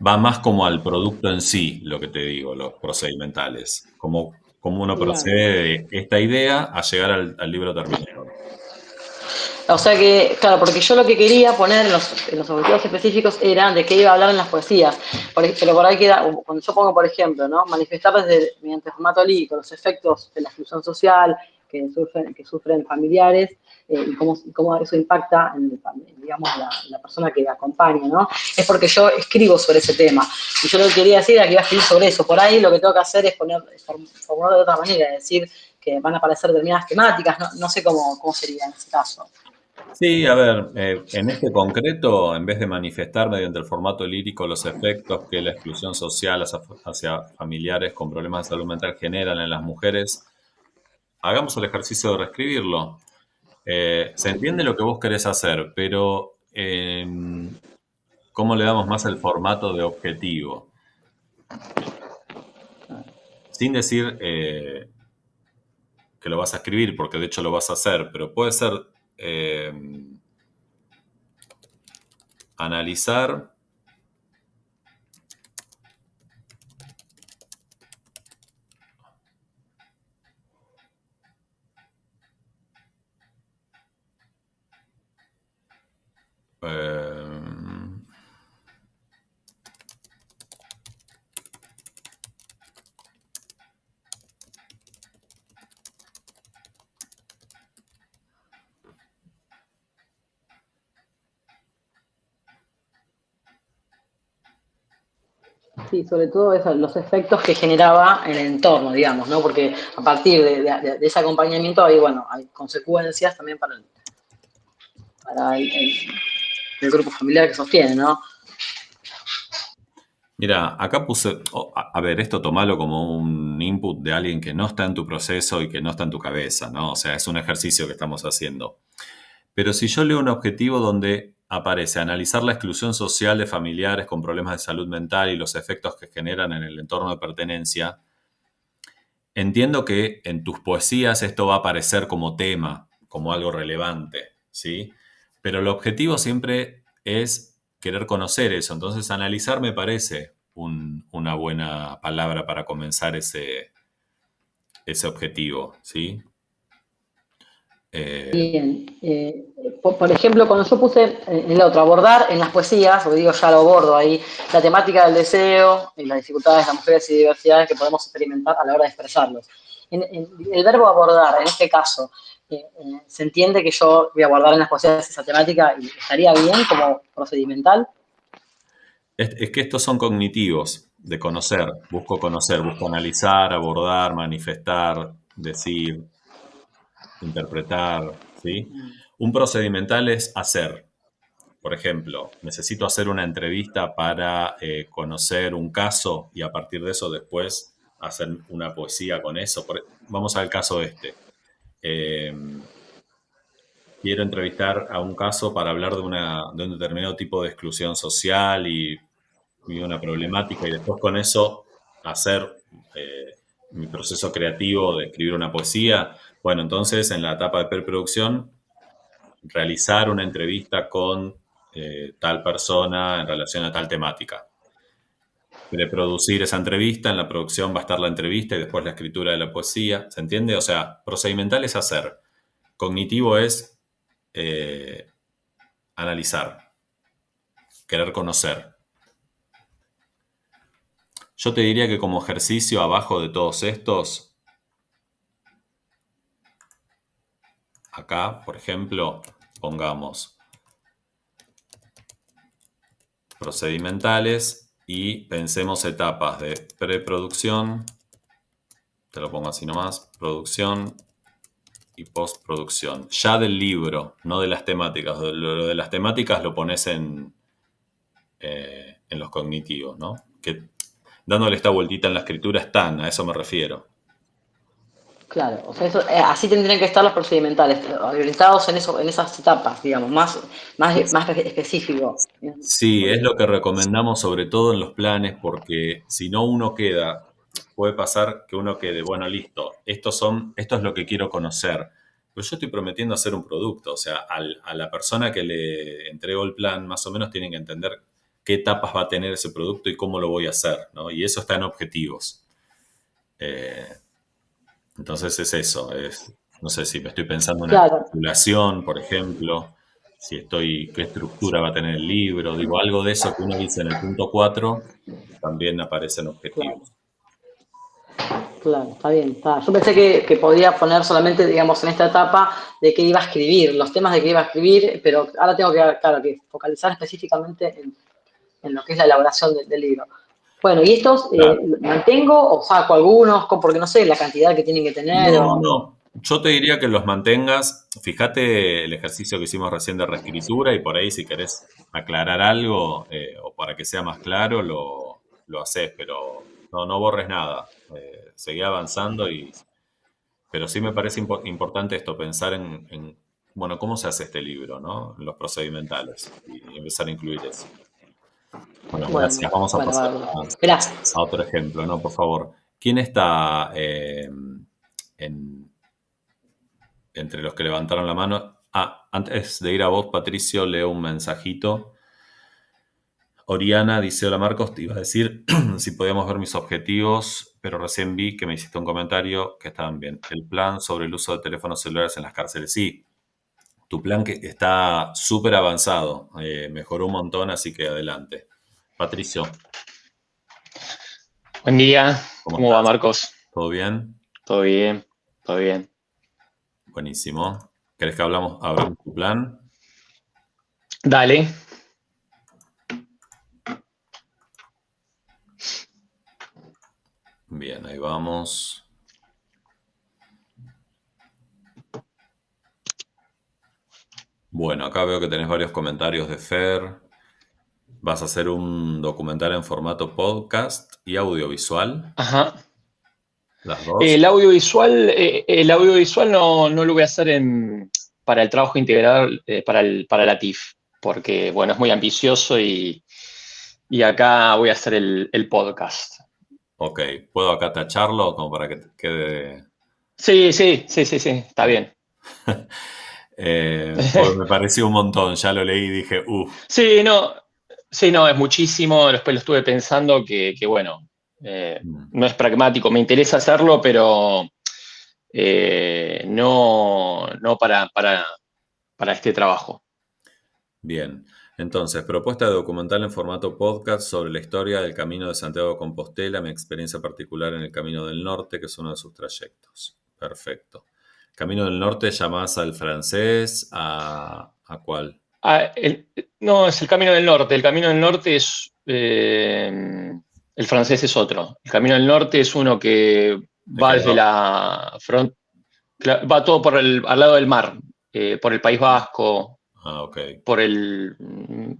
va más como al producto en sí, lo que te digo, los procedimentales. Cómo uno Claro. procede de esta idea a llegar al libro terminado. O sea que, claro, porque yo lo que quería poner en los objetivos específicos era de qué iba a hablar en las poesías. Pero por ahí queda, cuando yo pongo, por ejemplo, ¿no? Manifestar mediante formato lírico los efectos de la exclusión social que sufren familiares y cómo eso impacta en, digamos, la persona que acompaña, ¿no? Es porque yo escribo sobre ese tema. Y yo lo que quería decir era que iba a escribir sobre eso. Por ahí lo que tengo que hacer es formularlo de otra manera, es decir, que van a aparecer determinadas temáticas, no sé cómo sería en ese caso. Sí, a ver, en este concreto, en vez de manifestar mediante el formato lírico los efectos que la exclusión social hacia familiares con problemas de salud mental generan en las mujeres, hagamos el ejercicio de reescribirlo. Se entiende lo que vos querés hacer, pero ¿cómo le damos más el formato de objetivo? Sin decir que lo vas a escribir, porque de hecho lo vas a hacer, pero puede ser eh, analizar. eh, Sí, sobre todo eso, los efectos que generaba en el entorno, digamos, ¿no? Porque a partir de ese acompañamiento hay, bueno, hay consecuencias también para el grupo familiar que sostiene, ¿no? Mira, acá puse, a ver, esto tomalo como un input de alguien que no está en tu proceso y que no está en tu cabeza, ¿no? O sea, es un ejercicio que estamos haciendo. Pero si yo leo un objetivo donde aparece analizar la exclusión social de familiares con problemas de salud mental y los efectos que generan en el entorno de pertenencia, entiendo que en tus poesías esto va a aparecer como tema, como algo relevante, ¿sí? Pero el objetivo siempre es querer conocer eso. Entonces, analizar me parece una buena palabra para comenzar ese objetivo, ¿sí? Bien. Por ejemplo, cuando yo puse el otro, abordar en las poesías, porque digo, ya lo abordo ahí, la temática del deseo y las dificultades de las mujeres y diversidades que podemos experimentar a la hora de expresarlos. El verbo abordar, en este caso, ¿se entiende que yo voy a abordar en las poesías esa temática y estaría bien como procedimental? Es que estos son cognitivos, de conocer, busco analizar, abordar, manifestar, decir, interpretar, ¿sí? Un procedimental es hacer. por ejemplo, necesito hacer una entrevista para conocer un caso y a partir de eso después hacer una poesía con eso. Vamos al caso este. Quiero entrevistar a un caso para hablar de un determinado tipo de exclusión social y una problemática y después con eso hacer mi proceso creativo de escribir una poesía. Bueno, entonces en la etapa de preproducción, realizar una entrevista con tal persona en relación a tal temática. Preproducir esa entrevista, en la producción va a estar la entrevista y después la escritura de la poesía. ¿Se entiende? O sea, procedimental es hacer. Cognitivo es analizar, querer conocer. Yo te diría que como ejercicio abajo de todos estos, acá, por ejemplo, pongamos procedimentales y pensemos etapas de preproducción, te lo pongo así nomás, producción y postproducción. Ya del libro, no de las temáticas. Lo de las temáticas lo pones en los cognitivos, ¿no? Que dándole esta vueltita en la escritura están, a eso me refiero. Claro, o sea, así tendrían que estar los procedimentales, orientados en esas etapas, digamos, más específico. Sí, es lo que recomendamos sobre todo en los planes, porque si no puede pasar que uno quede, bueno, listo, esto es lo que quiero conocer, pero yo estoy prometiendo hacer un producto, o sea, a la persona que le entrego el plan, más o menos tienen que entender qué etapas va a tener ese producto y cómo lo voy a hacer, ¿no? Y eso está en objetivos. Entonces es eso, no sé si me estoy pensando en una Claro, articulación, por ejemplo, qué estructura va a tener el libro, digo, algo de eso que uno dice en el punto 4, también aparece en claro, objetivos. claro, está bien. Está. Yo pensé que podía poner solamente, digamos, en esta etapa de qué iba a escribir, los temas de qué iba a escribir, pero ahora tengo claro, que focalizar específicamente en lo que es la elaboración del libro. Bueno, ¿y estos Claro. mantengo o saco algunos? Porque no sé la cantidad que tienen que tener o... No. Yo te diría que los mantengas. Fíjate el ejercicio que hicimos recién de reescritura y por ahí si querés aclarar algo o para que sea más claro, lo haces, pero no borres nada. Seguí avanzando pero sí me parece importante esto, pensar bueno, ¿cómo se hace este libro, no? Los procedimentales y empezar a incluir eso. Bueno, Bueno, gracias. Vamos a bueno, pasar vale. Gracias. a otro ejemplo, ¿no? Por favor. ¿Quién está entre los que levantaron la mano? Antes de ir a vos, Patricio, leo un mensajito. Oriana dice, hola Marcos, te iba a decir si podíamos ver mis objetivos, pero recién vi que me hiciste un comentario que estaban bien. El plan sobre el uso de teléfonos celulares en las cárceles. Sí, tu plan que está súper avanzado, mejoró un montón, así que adelante. Patricio, Buen día, ¿cómo va estás? Marcos? ¿Todo bien? ¿Todo bien? ¿Todo bien? Buenísimo. ¿Querés que abramos tu plan? Dale. Bien, ahí vamos. Bueno, acá veo que tenés varios comentarios de Fer. Vas a hacer un documental en formato podcast y audiovisual, Ajá. las dos. El audiovisual no lo voy a hacer para el trabajo integral para la TIF, porque bueno, es muy ambicioso y acá voy a hacer el podcast. Ok, ¿puedo acá tacharlo como para que quede? Sí, está bien. Porque me pareció un montón, ya lo leí y dije, uff. Sí, no, es muchísimo. Después lo estuve pensando que bueno, no es pragmático. Me interesa hacerlo, pero no para este trabajo. Bien, entonces, propuesta de documental en formato podcast sobre la historia del Camino de Santiago de Compostela, mi experiencia particular en el Camino del Norte, que es uno de sus trayectos. Perfecto. Camino del Norte, ¿llamás al francés? ¿A cuál? No, es el Camino del Norte. El Camino del Norte es... el francés es otro. El Camino del Norte es uno que va desde la frontera, va todo al lado del mar, por el País Vasco. Ah, ok. por el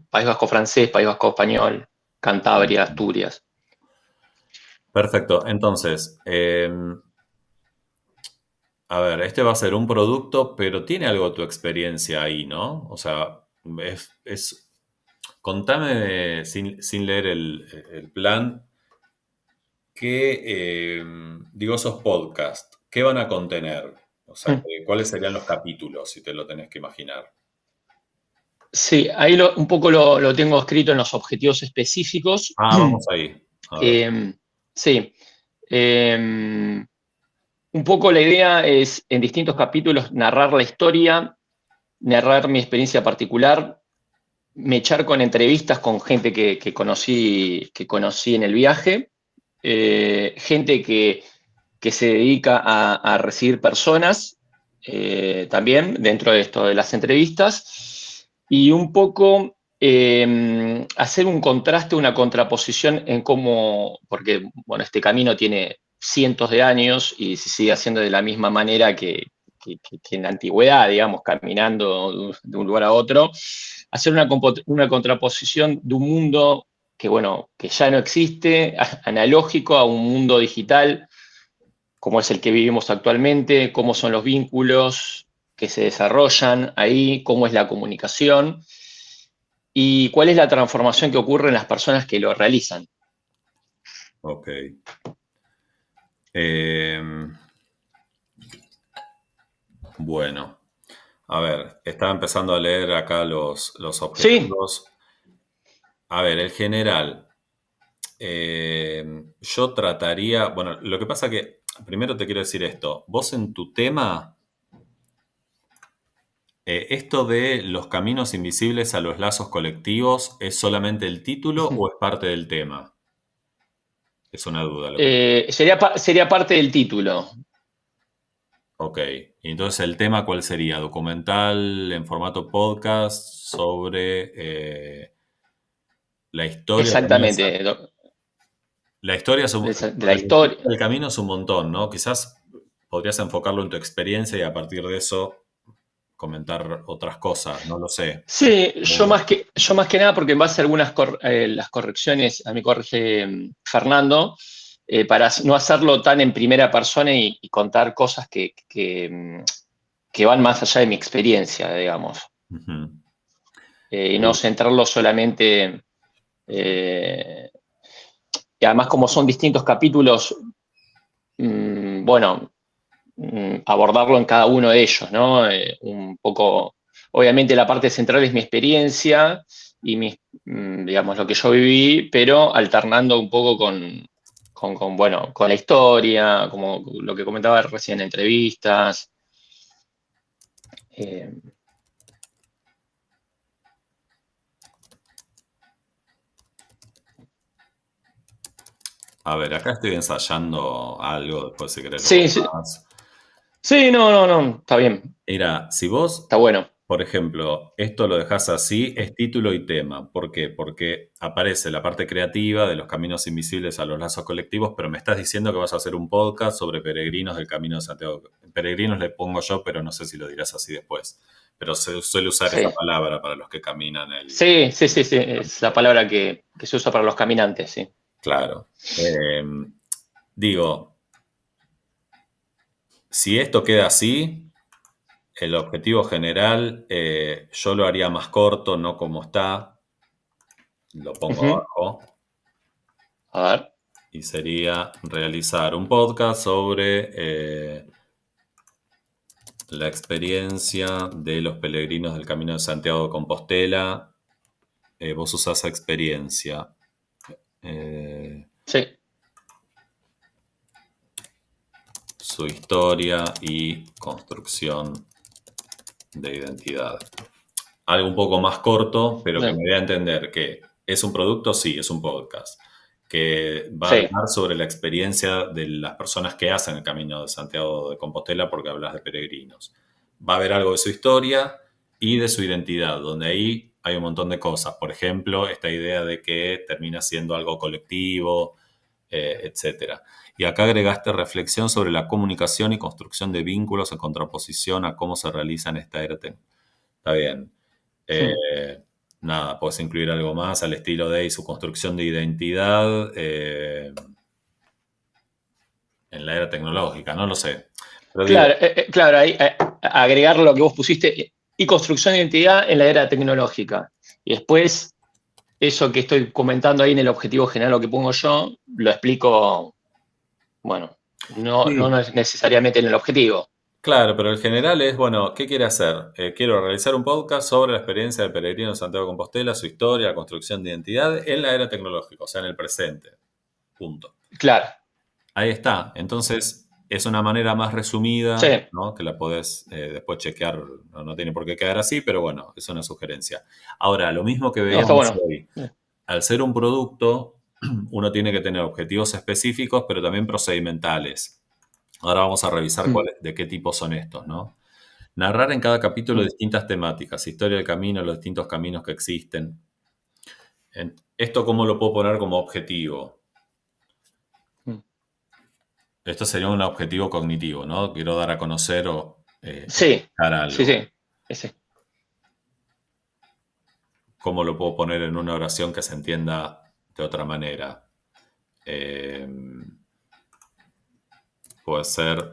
País Vasco francés, País Vasco español, Cantabria, Asturias. Perfecto. Entonces, a ver, este va a ser un producto, pero tiene algo de tu experiencia ahí, ¿no? O sea, contame, sin leer el plan, digo, esos podcasts, ¿qué van a contener? O sea, ¿cuáles serían los capítulos, si te lo tenés que imaginar? Sí, ahí un poco lo tengo escrito en los objetivos específicos. Ah, vamos ahí. A ver. Sí. Un poco la idea es, en distintos capítulos, narrar la historia, narrar mi experiencia particular, mechar con entrevistas con gente que conocí en el viaje, gente que se dedica a recibir personas también dentro de esto de las entrevistas, y un poco hacer un contraste, una contraposición en cómo, porque bueno, este camino tiene cientos de años y se sigue haciendo de la misma manera que en la antigüedad, digamos, caminando de un lugar a otro, hacer una contraposición de un mundo que, bueno, que ya no existe, analógico, a un mundo digital, como es el que vivimos actualmente, cómo son los vínculos que se desarrollan ahí, cómo es la comunicación y cuál es la transformación que ocurre en las personas que lo realizan. Ok. Bueno, a ver, estaba empezando a leer acá los Sí, objetivos. A ver, el general. Yo trataría, bueno, lo que pasa que, primero te quiero decir esto, vos en tu tema, esto de los caminos invisibles a los lazos colectivos, ¿es solamente el título o es parte del tema? Es una duda lo que tengo. sería parte del título. Ok, y entonces el tema, ¿cuál sería? Documental en formato podcast sobre la historia también. Exactamente, La historia es de la historia. el camino es un montón, ¿no? Quizás podrías enfocarlo en tu experiencia y a partir de eso comentar otras cosas, no lo sé. Sí, yo más que nada, porque en base a algunas las correcciones, a mí corrige Fernando, para no hacerlo tan en primera persona y contar cosas que van más allá de mi experiencia, digamos. Ujú. Y no centrarlo solamente. eh, y además, como son distintos capítulos, bueno, abordarlo en cada uno de ellos, ¿no? Un poco, obviamente la parte central es mi experiencia y digamos, lo que yo viví, pero alternando un poco bueno, con la historia, como lo que comentaba recién en entrevistas. Eh, A ver, acá estoy ensayando algo, después si querés lo sí, sí, borrás. sí, no, está bien, Mira, si vos, está bueno. por ejemplo, esto lo dejás así, es título y tema. ¿Por qué? Porque aparece la parte creativa de los caminos invisibles a los lazos colectivos, pero me estás diciendo que vas a hacer un podcast sobre peregrinos del Camino de Santiago. Peregrinos le pongo yo, pero no sé si lo dirás así después. Pero se suele usar esa Sí, palabra para los que caminan sí, es la palabra que se usa para los caminantes, sí. Claro. Digo, si esto queda así, el objetivo general, yo lo haría más corto, no como está. Lo pongo Ujú. abajo. A ver. Y sería realizar un podcast sobre la experiencia de los peregrinos del Camino de Santiago de Compostela. Vos usás esa experiencia. Sí, Su historia y construcción de identidad. Algo un poco más corto, pero que sí, me dé a entender que es un producto, sí, es un podcast, que va a sí, hablar sobre la experiencia de las personas que hacen el Camino de Santiago de Compostela, porque hablas de peregrinos. Va a haber algo de su historia y de su identidad, donde ahí hay un montón de cosas. Por ejemplo, esta idea de que termina siendo algo colectivo, etcétera. Y acá agregaste reflexión sobre la comunicación y construcción de vínculos en contraposición a cómo se realiza en esta era. Está bien. Nada, puedes incluir algo más al estilo de su construcción de identidad en la era tecnológica, no lo sé. Pero Claro, digo, claro, ahí, agregar lo que vos pusiste y construcción de identidad en la era tecnológica. Y después, eso que estoy comentando ahí en el objetivo general, lo que pongo yo, lo explico, bueno, no sí, necesariamente en el objetivo. claro, pero el general es, bueno, ¿qué quiere hacer? Quiero realizar un podcast sobre la experiencia del peregrino de Santiago de Compostela, su historia, la construcción de identidad en la era tecnológica, o sea, en el presente. Punto. Claro, Ahí está. Entonces, es una manera más resumida, sí, ¿no? Que la podés después chequear. No tiene por qué quedar así, pero bueno, es una sugerencia. Ahora, lo mismo que no, está veíamos bueno. hoy. Al ser un producto, uno tiene que tener objetivos específicos, pero también procedimentales. Ahora vamos a revisar de qué tipo son estos, ¿no? Narrar en cada capítulo distintas temáticas, historia del camino, los distintos caminos que existen. ¿Esto cómo lo puedo poner como objetivo? Esto sería un objetivo cognitivo, ¿no? Quiero dar a conocer o Sí, explicar algo. sí, sí. ¿Cómo lo puedo poner en una oración que se entienda de otra manera? Puede ser,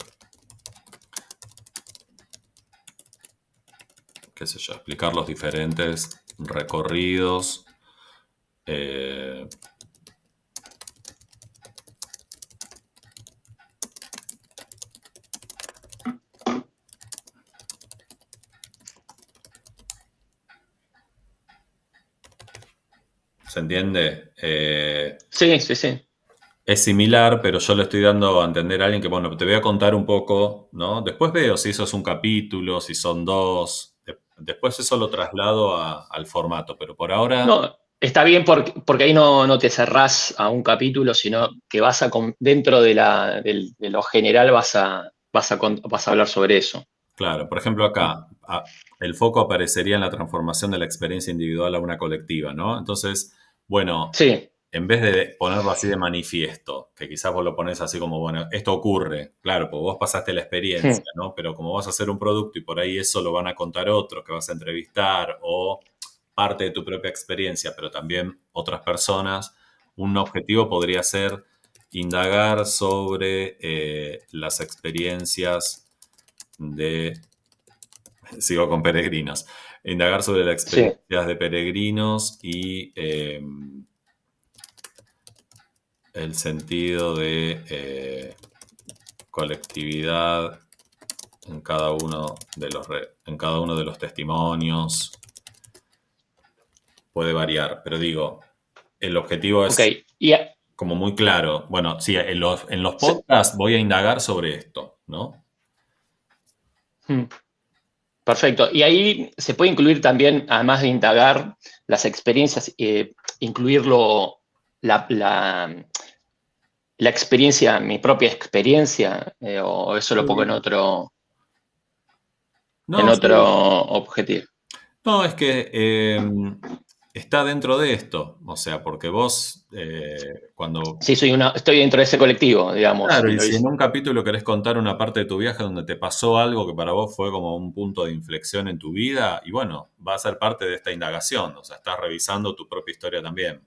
qué sé yo, explicar los diferentes recorridos. ¿Se entiende? Sí, sí, sí. Es similar, pero yo le estoy dando a entender a alguien que, bueno, te voy a contar un poco, ¿no? Después veo si eso es un capítulo, si son dos. Después eso lo traslado al formato, pero por ahora... No, está bien porque ahí no te cerrás a un capítulo, sino que vas dentro de lo general vas a hablar sobre eso. Claro, por ejemplo acá, el foco aparecería en la transformación de la experiencia individual a una colectiva, ¿no? Entonces, bueno, Sí, en vez de ponerlo así de manifiesto, que quizás vos lo pones así como, bueno, esto ocurre, claro, pues vos pasaste la experiencia, ¿no? Pero como vas a hacer un producto y por ahí eso lo van a contar otros que vas a entrevistar o parte de tu propia experiencia, pero también otras personas, un objetivo podría ser indagar sobre las experiencias sigo con peregrinos, indagar sobre las sí. experiencias de peregrinos y el sentido de colectividad en cada uno de los testimonios. Puede variar, pero digo, el objetivo es Ok, y como muy claro. Bueno, sí, en los podcasts voy a indagar sobre esto, ¿no? perfecto. Y ahí se puede incluir también, además de indagar las experiencias, incluirlo la experiencia, mi propia experiencia, o eso lo pongo en No, otro sí. objetivo. No, es que está dentro de esto. O sea, porque vos cuando... Sí, estoy dentro de ese colectivo, digamos. Claro, y si en un capítulo querés contar una parte de tu viaje donde te pasó algo que para vos fue como un punto de inflexión en tu vida, y bueno, va a ser parte de esta indagación. O sea, estás revisando tu propia historia también.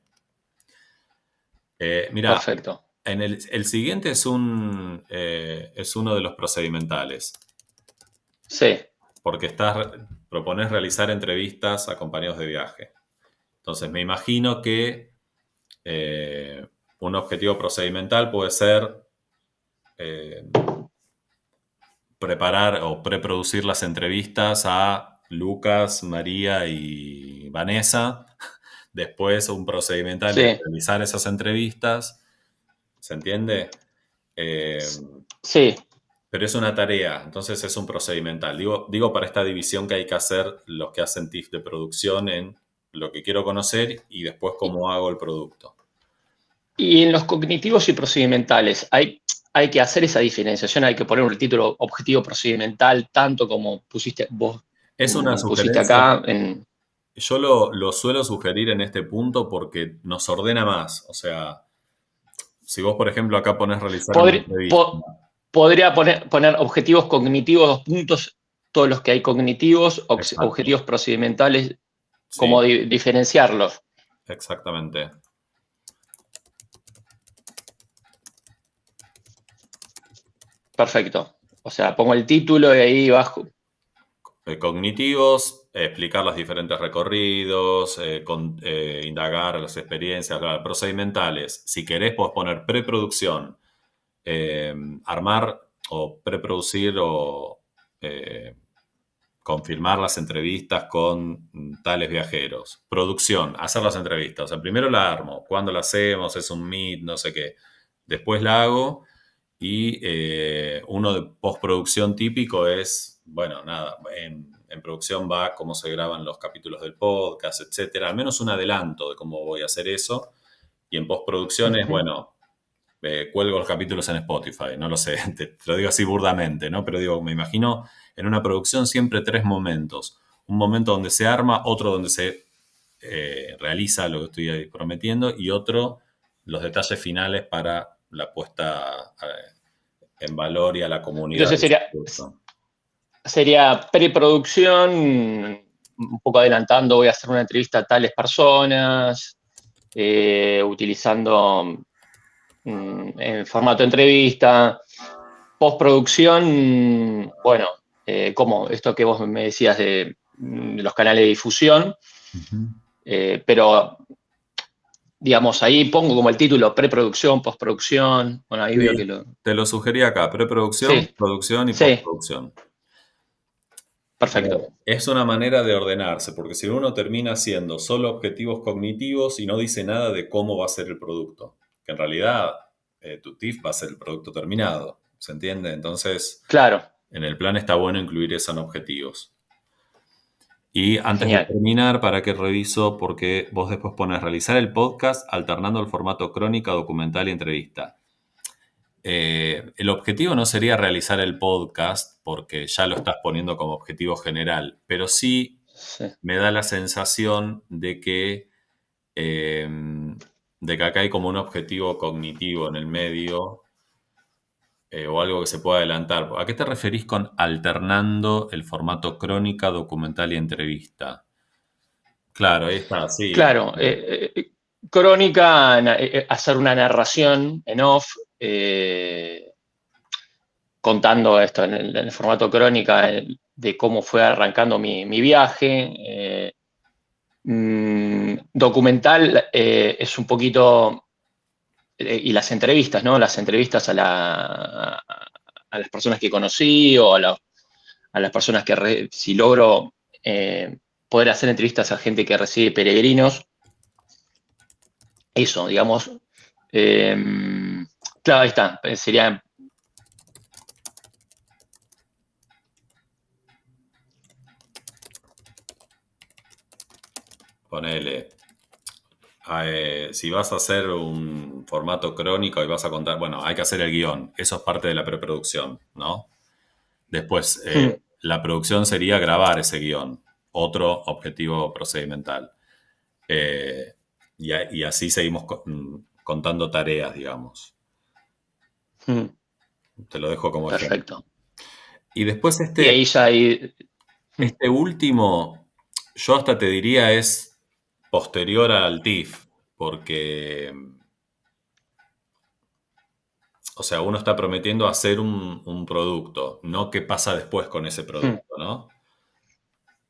Mira, Perfecto. el siguiente es uno de los procedimentales. Sí, Porque propones realizar entrevistas a compañeros de viaje. Entonces, me imagino que un objetivo procedimental puede ser preparar o preproducir las entrevistas a Lucas, María y Vanessa. Después, un procedimental es sí, realizar esas entrevistas. ¿Se entiende? sí. Pero es una tarea, entonces es un procedimental. Digo para esta división que hay que hacer los que hacen TIF de producción en lo que quiero conocer y después cómo hago el producto. Y en los cognitivos y procedimentales, hay que hacer esa diferenciación, hay que poner un título objetivo procedimental, tanto como vos Es una pusiste sugerencia. acá. Yo lo suelo sugerir en este punto porque nos ordena más. O sea, si vos, por ejemplo, acá pones realizar una entrevista. Podría poner objetivos cognitivos, 2 puntos, todos los que hay cognitivos, Exacto. objetivos procedimentales. cómo diferenciarlos. Exactamente. Perfecto. O sea, pongo el título y ahí bajo. Cognitivos, explicar los diferentes recorridos, indagar las experiencias, procedimentales. Si querés, podés poner preproducción, armar o preproducir o confirmar las entrevistas con tales viajeros. Producción, hacer las entrevistas. O sea, primero la armo. ¿Cuándo la hacemos? Es un meet, no sé qué. Después la hago y uno de postproducción típico es, bueno, nada, en producción va cómo se graban los capítulos del podcast, etcétera. Al menos un adelanto de cómo voy a hacer eso. Y en postproducción es, bueno, cuelgo los capítulos en Spotify, no lo sé, te lo digo así burdamente, ¿no? Pero digo, me imagino en una producción siempre 3 momentos. Un momento donde se arma, otro donde se realiza lo que estoy prometiendo y otro, los detalles finales para la puesta en valor y a la comunidad. Entonces sería preproducción, un poco adelantando, voy a hacer una entrevista a tales personas, utilizando en formato de entrevista. Postproducción, bueno, como esto que vos me decías de los canales de difusión, pero digamos, ahí pongo como el título preproducción, postproducción. Bueno, ahí veo que te lo sugerí acá, preproducción, Sí, producción y sí, postproducción. perfecto. Es una manera de ordenarse, porque si uno termina haciendo solo objetivos cognitivos y no dice nada de cómo va a ser el producto, que en realidad tu TIF va a ser el producto terminado, ¿se entiende? Entonces, Claro, en el plan está bueno incluir eso en objetivos. Y antes de genial. terminar, para que reviso, porque vos después pones realizar el podcast alternando el formato crónica, documental y entrevista. El objetivo no sería realizar el podcast, porque ya lo estás poniendo como objetivo general, pero sí Sí. me da la sensación de que acá hay como un objetivo cognitivo en el medio o algo que se pueda adelantar. ¿A qué te referís con alternando el formato crónica, documental y entrevista? Claro, ahí está, sí. Claro, crónica, hacer una narración en off, contando esto en el formato crónica de cómo fue arrancando mi viaje. Documental es un poquito, y las entrevistas, ¿no? Las entrevistas a las personas que conocí o a las personas que, si logro poder hacer entrevistas a gente que recibe peregrinos, eso, digamos. Claro, ahí está, sería... Ponele. Si vas a hacer un formato crónico y vas a contar, bueno, hay que hacer el guión. Eso es parte de la preproducción, ¿no? Después, la producción sería grabar ese guión. Otro objetivo procedimental. Y así seguimos contando tareas, digamos. Te lo dejo como ejemplo. Perfecto. Y después Y ahí ya hay... este último, yo hasta te diría es posterior al TIF, porque, o sea, uno está prometiendo hacer un producto, no qué pasa después con ese producto, ¿no?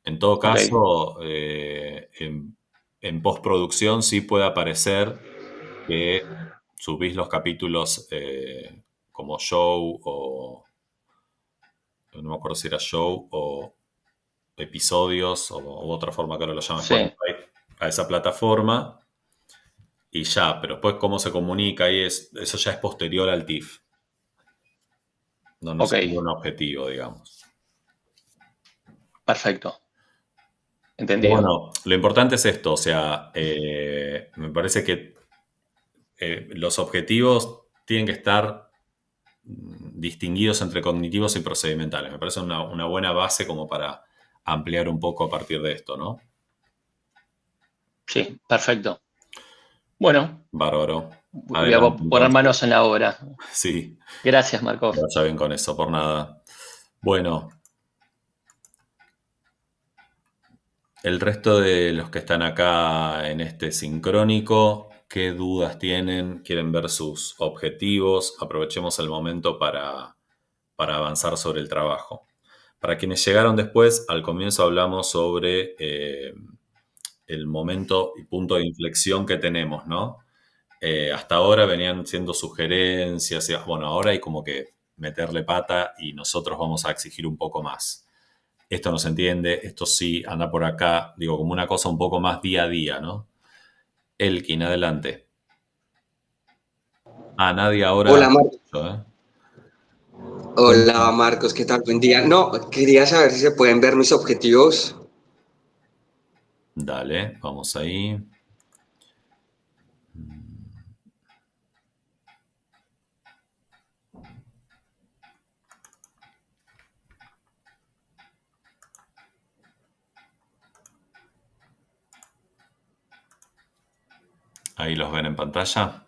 En todo caso, en postproducción sí puede aparecer que subís los capítulos como show o, no me acuerdo si era show o episodios o otra forma que ahora lo llaman Sí. Spotify, a esa plataforma y ya, pero después cómo se comunica y eso ya es posterior al TIF. No Ok. es un objetivo, digamos. Perfecto. Pero Entendido. bueno, lo importante es esto, o sea, me parece que los objetivos tienen que estar distinguidos entre cognitivos y procedimentales. Me parece una buena base como para ampliar un poco a partir de esto, ¿no? Sí, perfecto. Bueno, Bárbaro. voy a Adelante, poner entonces. manos en la obra. Sí, Gracias, Marcos. que vaya bien con eso, por nada. Bueno, El resto de los que están acá en este sincrónico, ¿qué dudas tienen? ¿Quieren ver sus objetivos? Aprovechemos el momento para avanzar sobre el trabajo. Para quienes llegaron después, al comienzo hablamos sobre el momento y punto de inflexión que tenemos, ¿no? Hasta ahora venían siendo sugerencias, bueno, ahora hay como que meterle pata y nosotros vamos a exigir un poco más. Esto no se entiende, esto sí, anda por acá, digo, como una cosa un poco más día a día, ¿no? Elkin, adelante. Nadie ahora. Hola, ¿Eh? Hola Marcos, ¿qué tal? Buen día. No, quería saber si se pueden ver mis objetivos. Dale, vamos ahí. Ahí los ven en pantalla.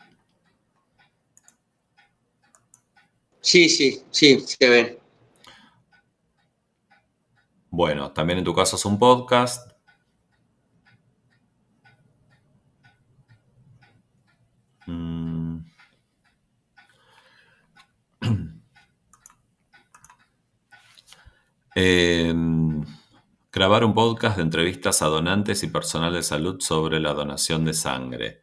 Sí, se ven. Bueno, también en tu caso es un podcast. Grabar un podcast de entrevistas a donantes y personal de salud sobre la donación de sangre.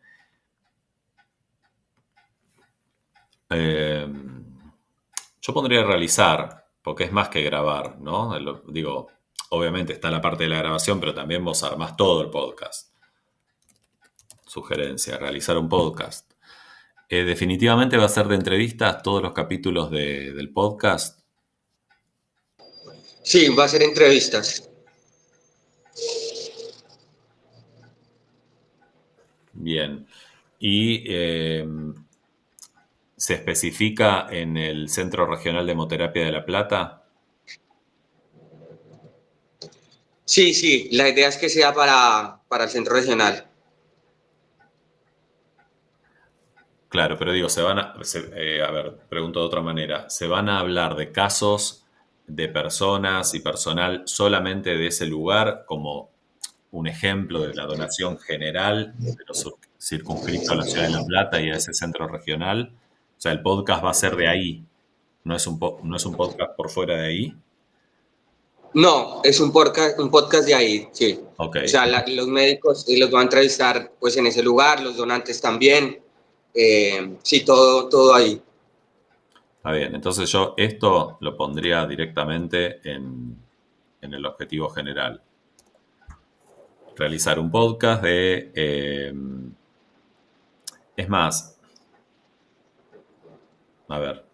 Yo pondría realizar, porque es más que grabar, ¿no? Digo, obviamente está la parte de la grabación, pero también vos armás todo el podcast. Sugerencia, realizar un podcast. Definitivamente va a ser de entrevistas todos los capítulos del podcast. Sí, va a ser entrevistas. Bien. Y se especifica en el Centro Regional de Hemoterapia de La Plata. Sí, la idea es que sea para el centro regional. Claro, pero digo, a ver, pregunto de otra manera, ¿se van a hablar de casos de personas y personal solamente de ese lugar como un ejemplo de la donación general, pero circunscrito a la ciudad de La Plata y a ese centro regional? O sea, el podcast va a ser de ahí, no es un podcast por fuera de ahí. No, es un podcast de ahí, sí. Ok, O sea, los médicos los van a entrevistar pues en ese lugar, los donantes también. Sí, todo ahí. está bien. Entonces yo esto lo pondría directamente en el objetivo general. Realizar un podcast es más, a ver,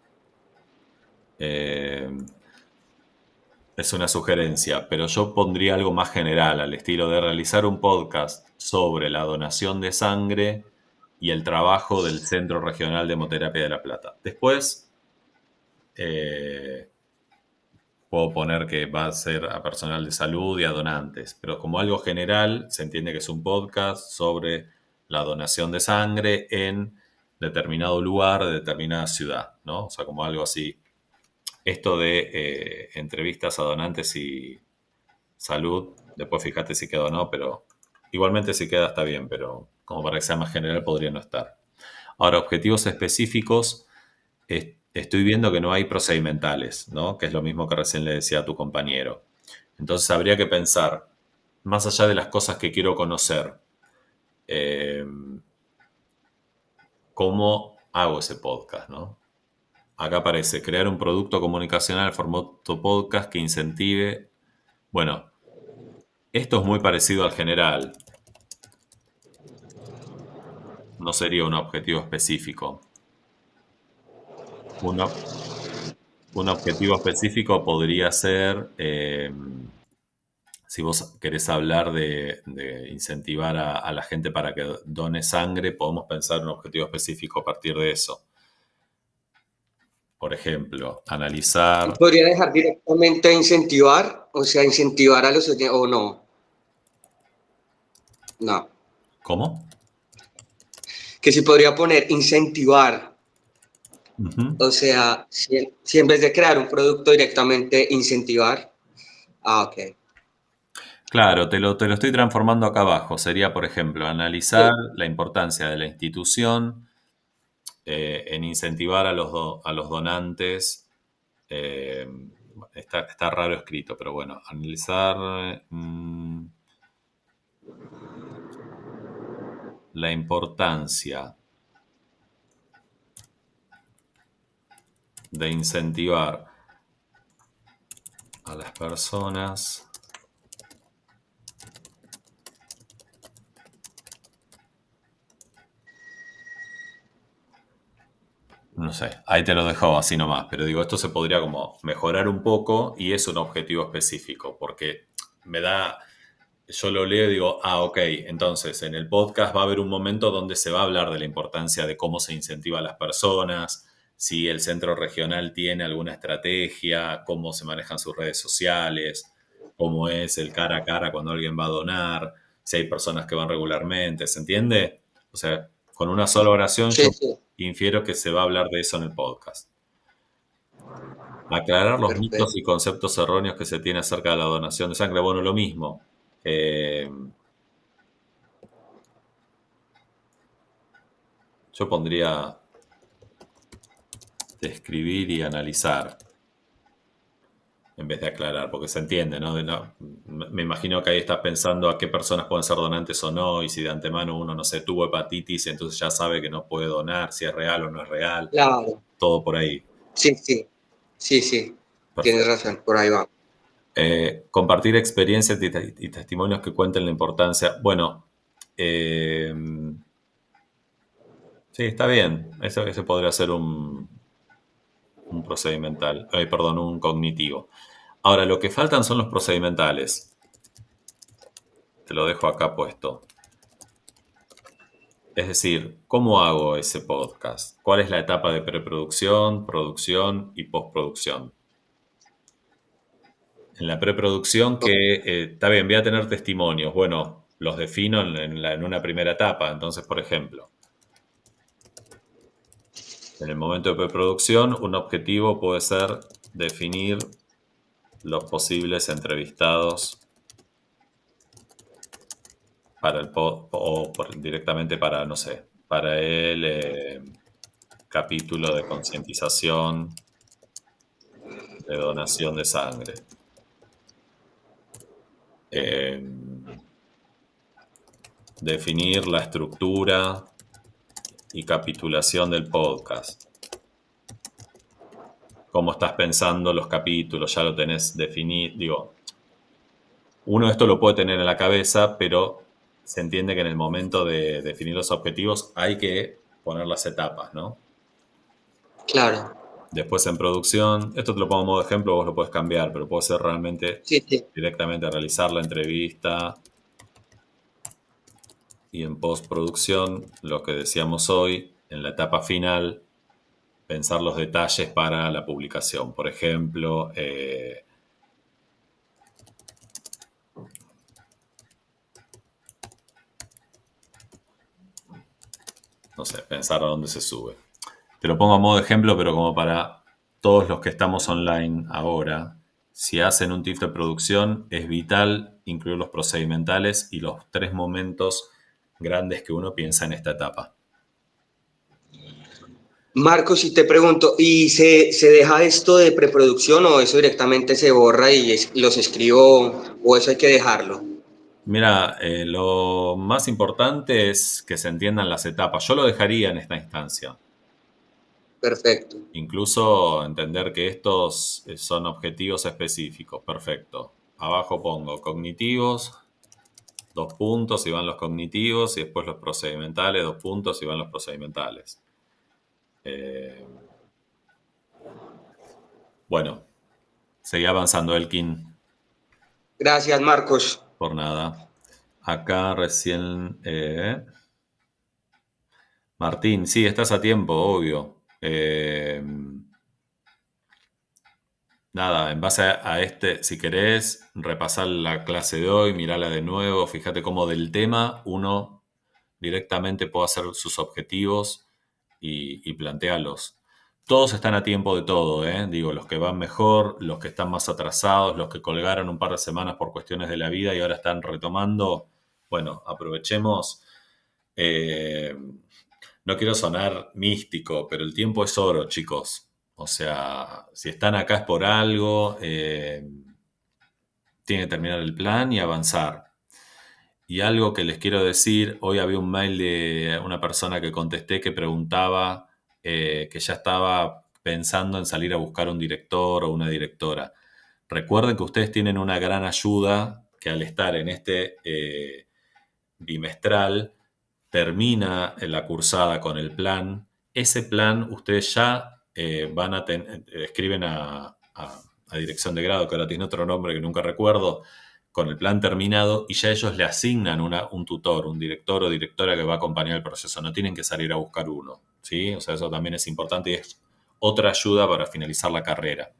es una sugerencia, pero yo pondría algo más general, al estilo de realizar un podcast sobre la donación de sangre y el trabajo del Centro Regional de Hemoterapia de La Plata. Después, puedo poner que va a ser a personal de salud y a donantes, pero como algo general, se entiende que es un podcast sobre la donación de sangre en determinado lugar, de determinada ciudad, ¿no? O sea, como algo así. Esto de entrevistas a donantes y salud, después fíjate si queda o no, pero igualmente si queda está bien, pero como para que sea más general podría no estar. Ahora, objetivos específicos, estoy viendo que no hay procedimentales, ¿no? Que es lo mismo que recién le decía a tu compañero. Entonces habría que pensar, más allá de las cosas que quiero conocer, ¿cómo hago ese podcast, no? Acá aparece crear un producto comunicacional formato podcast que incentive. Bueno, esto es muy parecido al general. No sería un objetivo específico. Un objetivo específico podría ser, si vos querés hablar de incentivar a la gente para que done sangre, podemos pensar un objetivo específico a partir de eso. Por ejemplo, analizar. ¿Podría dejar directamente incentivar? O sea, incentivar a los oyentes, o no. No. ¿Cómo? Que si podría poner incentivar. Ujú. O sea, si en vez de crear un producto directamente incentivar. Ok. Claro, te lo estoy transformando acá abajo. Sería, por ejemplo, analizar la importancia de la institución en incentivar a los donantes. eh, está raro escrito, pero bueno, analizar la importancia de incentivar a las personas no sé, ahí te lo dejo así nomás, pero digo, esto se podría como mejorar un poco y es un objetivo específico, porque me da, yo lo leo y digo, ok, entonces en el podcast va a haber un momento donde se va a hablar de la importancia de cómo se incentiva a las personas, si el centro regional tiene alguna estrategia, cómo se manejan sus redes sociales, cómo es el cara a cara cuando alguien va a donar, si hay personas que van regularmente, ¿se entiende? O sea, con una sola oración Sí, yo sí, infiero que se va a hablar de eso en el podcast. Aclarar los mitos perfecto. y conceptos erróneos que se tiene acerca de la donación de sangre. Bueno, lo mismo. Yo pondría describir y analizar en vez de aclarar, porque se entiende, ¿no? Me imagino que ahí estás pensando a qué personas pueden ser donantes o no, y si de antemano uno, no sé, tuvo hepatitis, entonces ya sabe que no puede donar, si es real o no es real, Claro, todo por ahí. sí, sí, sí, sí, tienes Perfecto. razón, por ahí va. Compartir experiencias y testimonios que cuenten la importancia. Bueno, eh, sí, está bien. Ese podría ser un procedimental, perdón, un cognitivo. Ahora, lo que faltan son los procedimentales. Te lo dejo acá puesto. Es decir, ¿cómo hago ese podcast? ¿Cuál es la etapa de preproducción, producción y postproducción? En la preproducción, que está bien, voy a tener testimonios. Bueno, los defino en una primera etapa. Entonces, por ejemplo, en el momento de preproducción, un objetivo puede ser definir los posibles entrevistados para el o directamente para, no sé, para el capítulo de concientización de donación de sangre. Eh, definir la estructura y capitulación del podcast. Cómo estás pensando los capítulos, ya lo tenés definido. Digo, uno esto lo puede tener en la cabeza, pero se entiende que en el momento de definir los objetivos hay que poner las etapas, ¿no? Claro, Después en producción, esto te lo pongo como ejemplo, vos lo puedes cambiar, pero puede ser realmente sí, sí, directamente realizar la entrevista. Y en postproducción, lo que decíamos hoy, en la etapa final, pensar los detalles para la publicación. Por ejemplo, no sé, pensar a dónde se sube. Te lo pongo a modo de ejemplo, pero como para todos los que estamos online ahora, si hacen un TIFF de producción, es vital incluir los procedimentales y los 3 momentos grandes que uno piensa en esta etapa. Marcos, y te pregunto, ¿y se deja esto de preproducción o eso directamente se borra y los escribo o eso hay que dejarlo? Mira, lo más importante es que se entiendan las etapas. Yo lo dejaría en esta instancia. Perfecto. Incluso entender que estos son objetivos específicos. Perfecto. Abajo pongo cognitivos, 2 puntos y van los cognitivos, y después los procedimentales, 2 puntos y van los procedimentales. Bueno, seguí avanzando, Elkin, Gracias, Marcos. por nada. Acá recién... Martín, sí, estás a tiempo, obvio. Nada, en base a este, si querés, repasar la clase de hoy, mirala de nuevo, fíjate cómo del tema uno directamente puede hacer sus objetivos y plantearlos. todos están a tiempo de todo, ¿eh? Digo, los que van mejor, los que están más atrasados, los que colgaron un par de semanas por cuestiones de la vida y ahora están retomando. Bueno, aprovechemos. Eh, no quiero sonar místico, pero el tiempo es oro, chicos. O sea, si están acá es por algo. Tienen que terminar el plan y avanzar. Y algo que les quiero decir, hoy había un mail de una persona que contesté que preguntaba que ya estaba pensando en salir a buscar un director o una directora. Recuerden que ustedes tienen una gran ayuda, que al estar en este bimestral, termina la cursada con el plan. Ese plan ustedes ya van a escriben a dirección de grado, que ahora tiene otro nombre que nunca recuerdo, con el plan terminado y ya ellos le asignan un tutor, un director o directora que va a acompañar el proceso. No tienen que salir a buscar uno, ¿sí? O sea, eso también es importante y es otra ayuda para finalizar la carrera.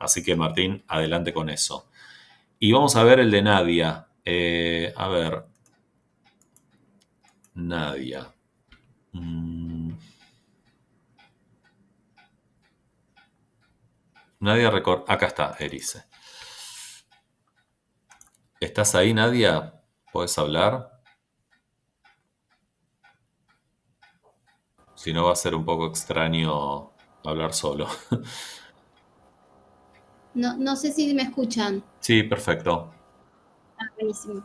Así que, Martín, adelante con eso. Y vamos a ver el de Nadia. A ver. Nadia. Nadia acá está, Erice. ¿Estás ahí, Nadia? ¿Puedes hablar? Si no, va a ser un poco extraño hablar solo. No sé si me escuchan. Sí, perfecto. Buenísimo.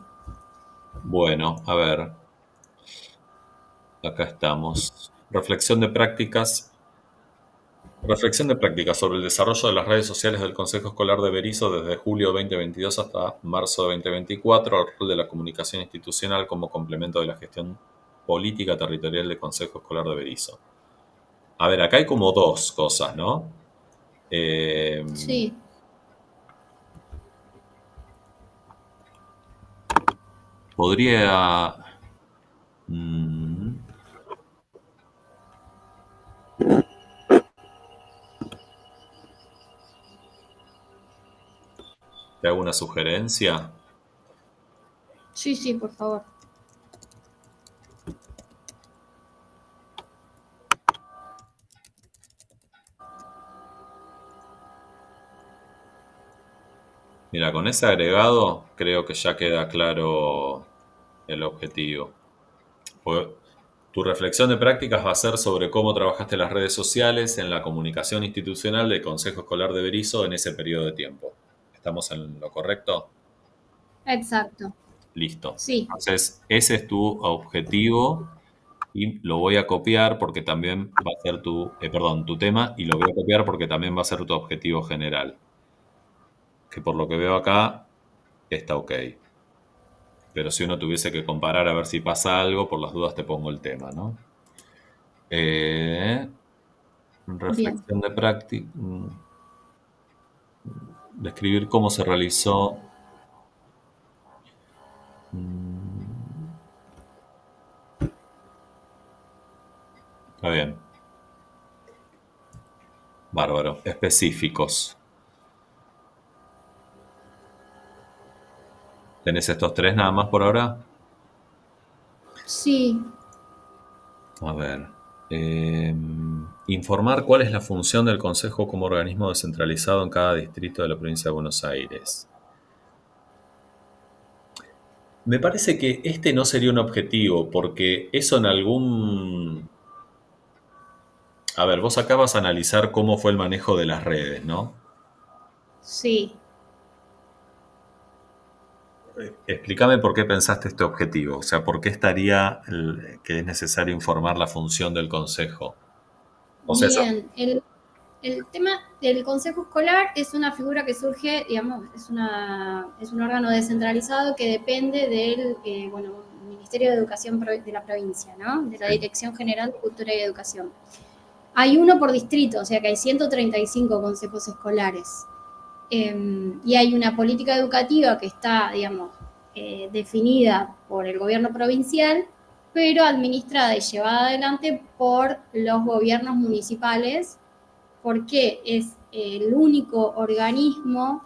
Bueno, a ver. Acá estamos. Reflexión de prácticas. Reflexión de prácticas sobre el desarrollo de las redes sociales del Consejo Escolar de Berisso desde julio 2022 hasta marzo 2024, el rol de la comunicación institucional como complemento de la gestión política territorial del Consejo Escolar de Berisso. A ver, acá hay como dos cosas, ¿no? Sí. Podría... ¿Te hago una sugerencia? Sí, por favor. Mira, con ese agregado creo que ya queda claro el objetivo. Pues, tu reflexión de prácticas va a ser sobre cómo trabajaste las redes sociales en la comunicación institucional del Consejo Escolar de Berisso en ese periodo de tiempo. ¿Estamos en lo correcto? Exacto. Listo. Sí. Entonces, ese es tu objetivo y lo voy a copiar porque también va a ser tu tema y lo voy a copiar porque también va a ser tu objetivo general. Que por lo que veo acá está ok. Pero si uno tuviese que comparar a ver si pasa algo, por las dudas te pongo el tema, ¿no? Reflexión de práctica. Describir cómo se realizó. Está bien. Bárbaro. Específicos. ¿Tenés estos tres nada más por ahora? Sí. A ver. Informar cuál es la función del Consejo como organismo descentralizado en cada distrito de la provincia de Buenos Aires. Me parece que este no sería un objetivo, porque eso en algún... A ver, vos acá vas a analizar cómo fue el manejo de las redes, ¿no? Sí. Explícame por qué pensaste este objetivo, o sea, por qué estaría que es necesario informar la función del consejo. O sea, Bien, el tema del Consejo Escolar es una figura que surge, digamos, es un órgano descentralizado que depende del Ministerio de Educación de la provincia, ¿no? De la Dirección General de Cultura y Educación. Hay uno por distrito, o sea que hay 135 consejos escolares. Y hay una política educativa que está, digamos, definida por el gobierno provincial, pero administrada y llevada adelante por los gobiernos municipales, porque es el único organismo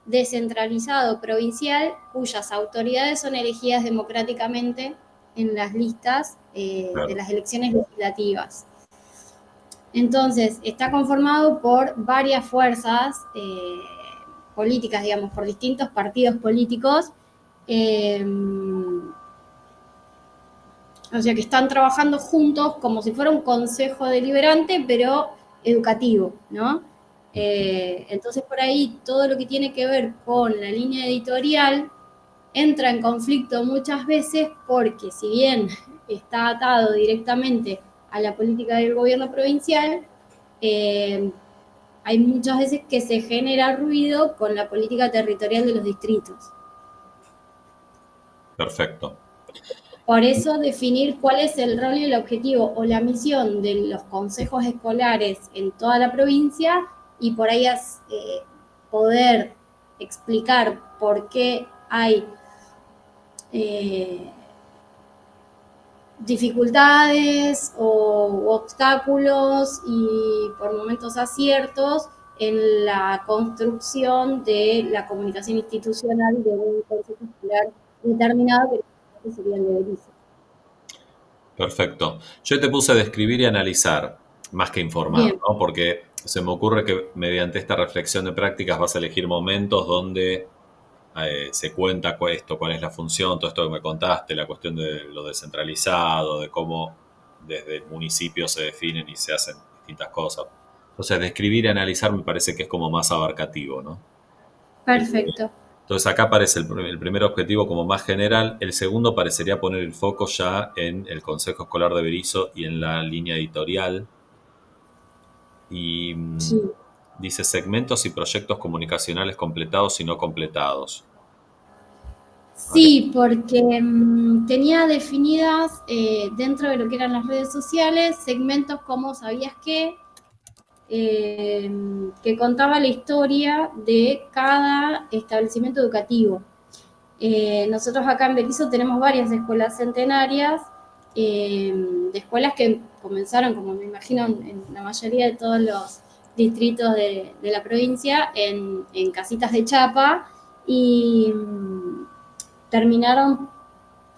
descentralizado provincial cuyas autoridades son elegidas democráticamente en las listas de las elecciones legislativas. Entonces, está conformado por varias fuerzas políticas, digamos, por distintos partidos políticos, o sea, que están trabajando juntos como si fuera un consejo deliberante, pero educativo, ¿no? Entonces, por ahí, todo lo que tiene que ver con la línea editorial entra en conflicto muchas veces porque, si bien está atado directamente a la política del gobierno provincial, hay muchas veces que se genera ruido con la política territorial de los distritos. Perfecto. Por eso definir cuál es el rol y el objetivo o la misión de los consejos escolares en toda la provincia, y por ahí poder explicar por qué hay dificultades u obstáculos y por momentos aciertos en la construcción de la comunicación institucional de un consejo escolar determinado, que sería el de Berizo. Perfecto. Yo te puse a describir y analizar, más que informar, Bien. ¿no? Porque se me ocurre que mediante esta reflexión de prácticas vas a elegir momentos donde se cuenta esto, cuál es la función, todo esto que me contaste, la cuestión de lo descentralizado, de cómo desde el municipio se definen y se hacen distintas cosas. Entonces, describir y analizar me parece que es como más abarcativo, ¿no? Perfecto. Entonces acá aparece el primer objetivo como más general, el segundo parecería poner el foco ya en el Consejo Escolar de Berizo y en la línea editorial. Y Sí. dice segmentos y proyectos comunicacionales completados y no completados. Sí, porque tenía definidas dentro de lo que eran las redes sociales segmentos como ¿sabías qué? Que contaba la historia de cada establecimiento educativo. Nosotros acá en Berizo tenemos varias escuelas centenarias, de escuelas que comenzaron, como me imagino, en la mayoría de todos los distritos de la provincia, en casitas de chapa, y terminaron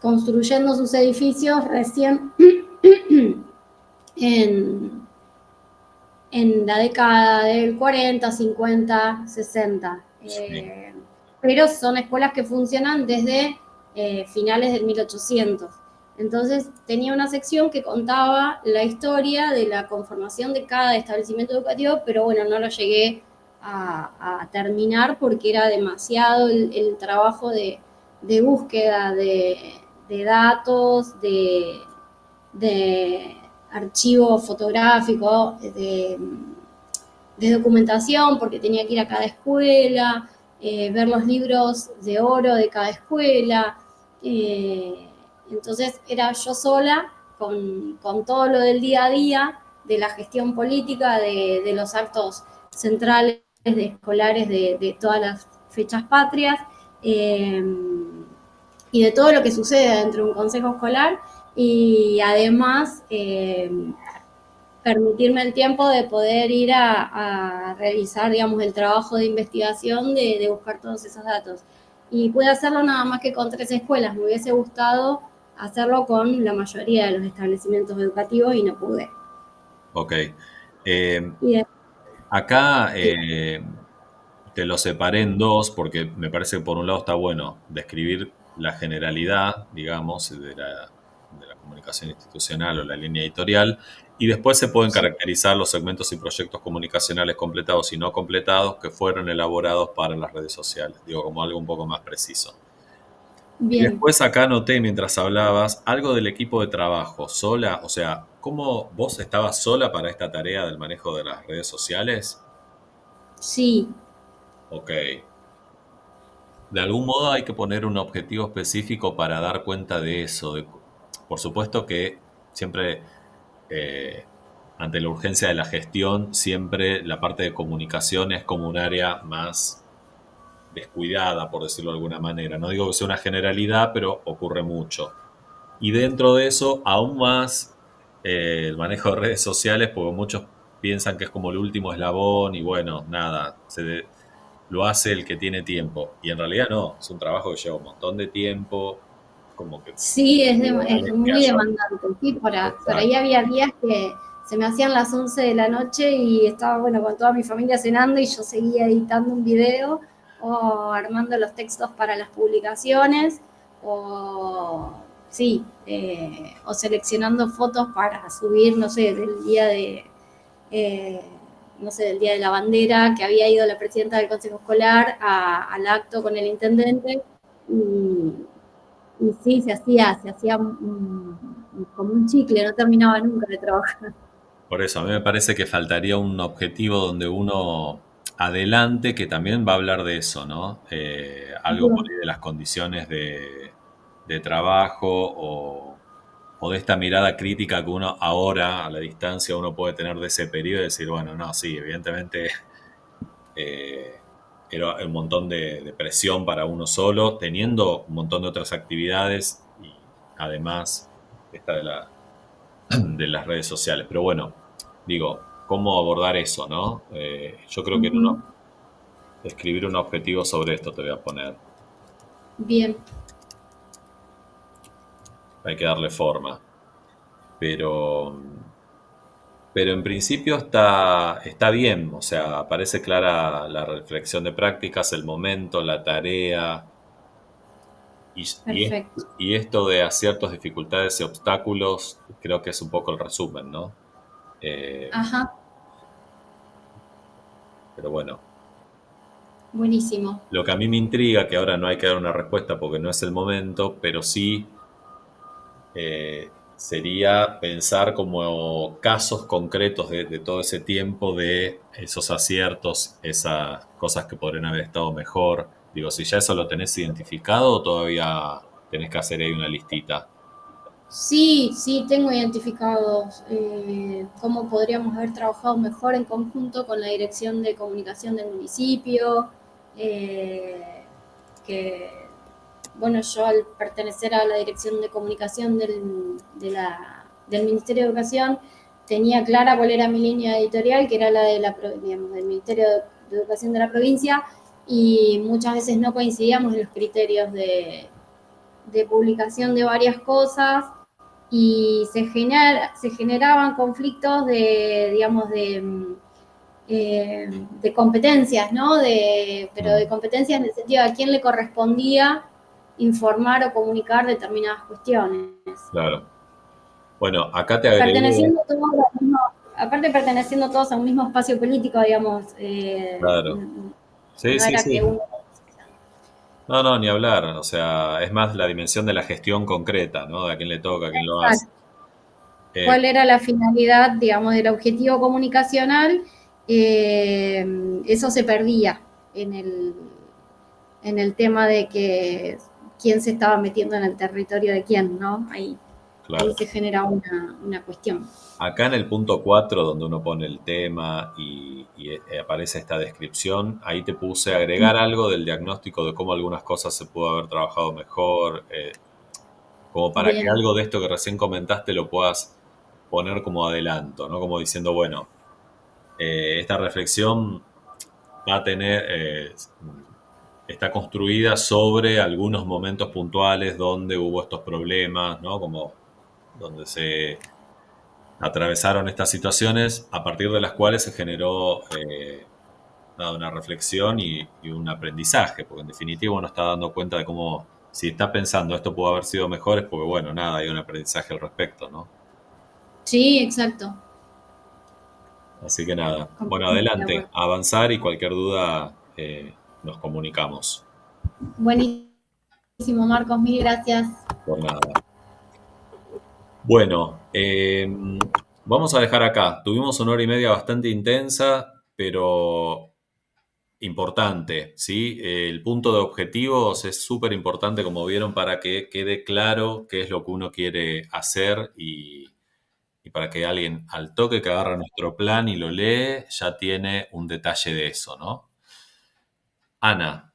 construyendo sus edificios recién en la década del 40, 50, 60. Sí. Pero son escuelas que funcionan desde finales del 1800. Entonces tenía una sección que contaba la historia de la conformación de cada establecimiento educativo, pero bueno, no lo llegué a terminar porque era demasiado el trabajo de búsqueda de datos, de archivo fotográfico, de documentación, porque tenía que ir a cada escuela, ver los libros de oro de cada escuela. Entonces era yo sola con todo lo del día a día, de la gestión política, de los actos centrales de escolares de todas las fechas patrias, y de todo lo que sucede dentro de un consejo escolar, y además permitirme el tiempo de poder ir a realizar, digamos, el trabajo de investigación de buscar todos esos datos. Y pude hacerlo nada más que con 3 escuelas. Me hubiese gustado hacerlo con la mayoría de los establecimientos educativos y no pude. Ok. Y Acá te lo separé en dos porque me parece que por un lado está bueno describir la generalidad, digamos, de la comunicación institucional o la línea editorial, y después se pueden caracterizar los segmentos y proyectos comunicacionales completados y no completados que fueron elaborados para las redes sociales, digo, como algo un poco más preciso. Y bien, después acá noté mientras hablabas algo del equipo de trabajo, sola, o sea, ¿cómo vos estabas sola para esta tarea del manejo de las redes sociales? sí, Ok. De algún modo hay que poner un objetivo específico para dar cuenta de eso. Por supuesto que siempre, ante la urgencia de la gestión, siempre la parte de comunicación es como un área más descuidada, por decirlo de alguna manera. No digo que sea una generalidad, pero ocurre mucho. Y dentro de eso, aún más el manejo de redes sociales, porque muchos piensan que es como el último eslabón y bueno, nada, lo hace el que tiene tiempo. Y en realidad no, es un trabajo que lleva un montón de tiempo, como que sí, es muy haya- demandante. Sí, por ahí había días que se me hacían las 11 de la noche y estaba, bueno, con toda mi familia cenando y yo seguía editando un video o armando los textos para las publicaciones o, sí, o seleccionando fotos para subir, no sé, del día de, no sé, del Día de la Bandera, que había ido la presidenta del Consejo Escolar al acto con el intendente. Y sí, se hacía como un chicle, no terminaba nunca de trabajar. Por eso, a mí me parece que faltaría un objetivo donde uno adelante, que también va a hablar de eso, ¿no? Algo por ahí de las condiciones de trabajo o de esta mirada crítica que uno ahora, a la distancia, uno puede tener de ese periodo y decir, bueno, no, sí, evidentemente era un montón de presión para uno solo, teniendo un montón de otras actividades y además esta de las redes sociales. Pero bueno, digo, ¿cómo abordar eso, no? Yo creo que escribir un objetivo sobre esto te voy a poner. Bien. Hay que darle forma. Pero en principio está bien, o sea, parece clara la reflexión de prácticas, el momento, la tarea, Perfecto. y esto de aciertos, dificultades y obstáculos, creo que es un poco el resumen, ¿no? Ajá, Pero bueno, buenísimo. lo que a mí me intriga, que ahora no hay que dar una respuesta porque no es el momento, pero sí sería pensar como casos concretos de todo ese tiempo, de esos aciertos, esas cosas que podrían haber estado mejor. Digo, si ya eso lo tenés identificado o todavía tenés que hacer ahí una listita. Sí, sí, tengo identificados cómo podríamos haber trabajado mejor en conjunto con la Dirección de Comunicación del municipio, que, bueno, yo al pertenecer a la Dirección de Comunicación del Ministerio de Educación, tenía clara cuál era mi línea editorial, que era la de digamos, del Ministerio de Educación de la provincia, y muchas veces no coincidíamos en los criterios de publicación de varias cosas y se generaban conflictos digamos, de competencias, ¿no? Pero de competencias en el sentido de a quién le correspondía informar o comunicar determinadas cuestiones. Claro. Bueno, acá te agregué... Aparte perteneciendo todos a un mismo espacio político, digamos. Claro. Sí, no sí, era sí. que uno... No, ni hablar. O sea, es más la dimensión de la gestión concreta, ¿no? De a quién le toca, a quién lo hace. ¿Cuál era la finalidad, digamos, del objetivo comunicacional? Eso se perdía en el tema de que quién se estaba metiendo en el territorio de quién, ¿no? Ahí se genera una cuestión. Acá en el punto 4, donde uno pone el tema y aparece esta descripción, ahí te puse agregar algo del diagnóstico de cómo algunas cosas se pudo haber trabajado mejor, como para que algo de esto que recién comentaste lo puedas poner como adelanto, ¿no? Como diciendo, bueno, esta reflexión va a tener, está construida sobre algunos momentos puntuales donde hubo estos problemas, ¿no? Como donde se atravesaron estas situaciones a partir de las cuales se generó una reflexión y un aprendizaje, porque en definitiva uno está dando cuenta de cómo, si está pensando esto pudo haber sido mejor, es porque bueno, nada, hay un aprendizaje al respecto, ¿no? Sí, exacto. Así que nada, bueno, adelante, a avanzar y cualquier duda nos comunicamos. Buenísimo, Marcos, mil gracias. Por nada. Bueno, vamos a dejar acá. Tuvimos 1 hora y media bastante intensa, pero importante, ¿sí? El punto de objetivos es súper importante, como vieron, para que quede claro qué es lo que uno quiere hacer y para que alguien al toque que agarra nuestro plan y lo lee, ya tiene un detalle de eso, ¿no? Ana.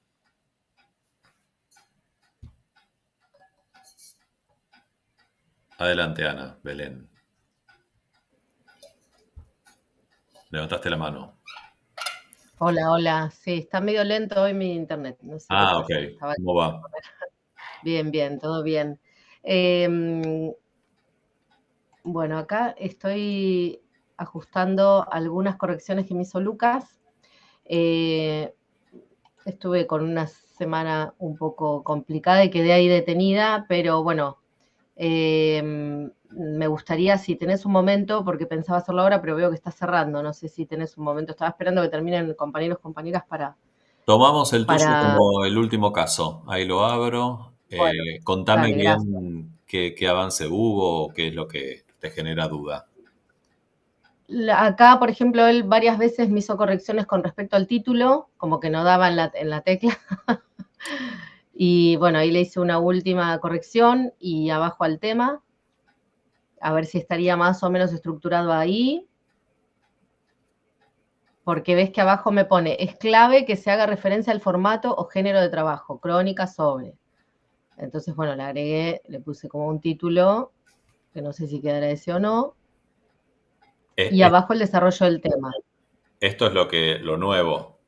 Adelante, Ana, Belén. Levantaste la mano. Hola. Sí, está medio lento hoy mi internet. No sé ok. ¿Cómo va? Bien, todo bien. Bueno, acá estoy ajustando algunas correcciones que me hizo Lucas. Estuve con una semana un poco complicada y quedé ahí detenida, pero bueno, me gustaría, si tenés un momento, porque pensaba hacerlo ahora, pero veo que está cerrando, no sé si tenés un momento, estaba esperando que terminen compañeros, compañeras para... Tomamos el tuyo para como el último caso. Ahí lo abro. bueno, Contame dale, gracias. bien qué avance hubo o qué es lo que te genera duda. Acá, por ejemplo, él varias veces me hizo correcciones con respecto al título, como que no daba en la tecla. Y bueno, ahí le hice una última corrección y abajo al tema, a ver si estaría más o menos estructurado ahí. Porque ves que abajo me pone, es clave que se haga referencia al formato o género de trabajo, crónica sobre. Entonces, bueno, le agregué, le puse como un título, que no sé si quedará ese o no, y abajo el desarrollo del tema. Esto es lo nuevo,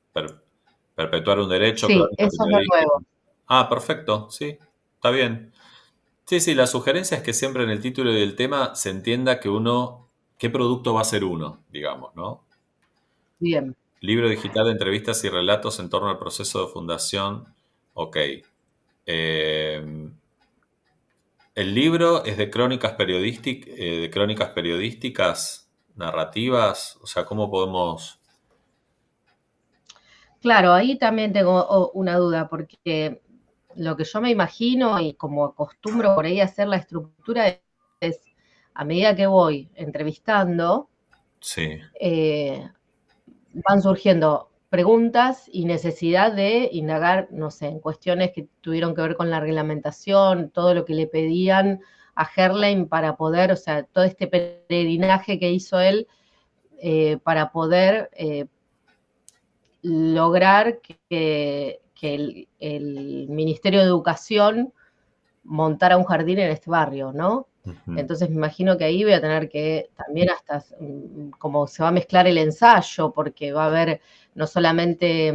perpetuar un derecho. Sí, eso es lo nuevo. Ah, perfecto, sí, está bien. Sí, la sugerencia es que siempre en el título y el tema se entienda qué producto va a ser uno, digamos, ¿no? Bien. Libro digital de entrevistas y relatos en torno al proceso de fundación. Ok. El libro es de crónicas periodísticas, narrativas. O sea, ¿cómo podemos...? Claro, ahí también tengo una duda, porque lo que yo me imagino y como acostumbro por ahí a hacer la estructura es, a medida que voy entrevistando, Sí. Van surgiendo preguntas y necesidad de indagar, no sé, en cuestiones que tuvieron que ver con la reglamentación, todo lo que le pedían a Herlein para poder, o sea, todo este peregrinaje que hizo él para poder lograr que el Ministerio de Educación montara un jardín en este barrio, ¿no? Entonces me imagino que ahí voy a tener que también hasta como se va a mezclar el ensayo, porque va a haber no solamente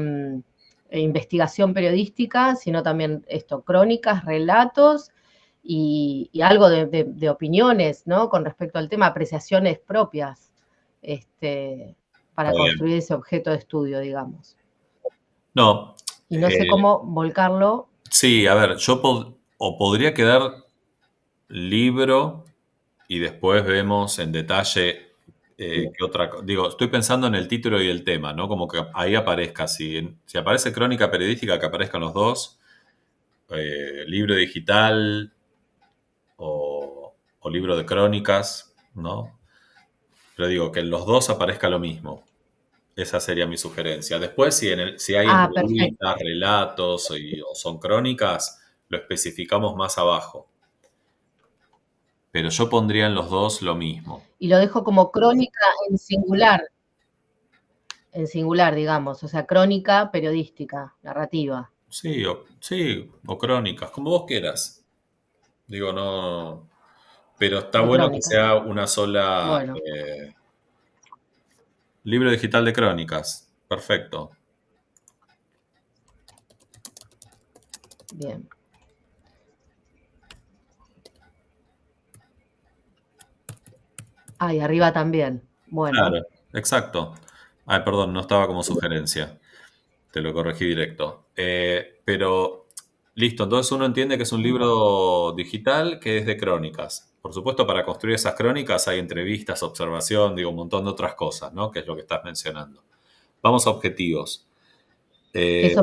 investigación periodística, sino también crónicas, relatos y algo de opiniones, ¿no? Con respecto al tema, apreciaciones propias, para construir ese objeto de estudio, digamos. No. Y no sé cómo volcarlo. Sí, a ver, yo podría quedar libro y después vemos en detalle qué otra cosa. Digo, estoy pensando en el título y el tema, ¿no? Como que ahí aparezca, si aparece crónica periodística, que aparezcan los dos, libro digital o libro de crónicas, ¿no? Pero digo, que en los dos aparezca lo mismo. Esa sería mi sugerencia. Después, si hay entrevistas, relatos o son crónicas, lo especificamos más abajo. Pero yo pondría en los dos lo mismo. Y lo dejo como crónica en singular. En singular, digamos. O sea, crónica periodística, narrativa. Sí, o crónicas, como vos quieras. Digo, no... Pero está bueno crónicas. Que sea una sola... Bueno. Libro digital de crónicas. Perfecto. Bien. Ah, y arriba también. Bueno. Claro, exacto. Ay, perdón, no estaba como sugerencia. Te lo corregí directo. Pero, listo, entonces uno entiende que es un libro digital que es de crónicas. Por supuesto, para construir esas crónicas hay entrevistas, observación, digo, un montón de otras cosas, ¿no? Que es lo que estás mencionando. Vamos a objetivos. Eso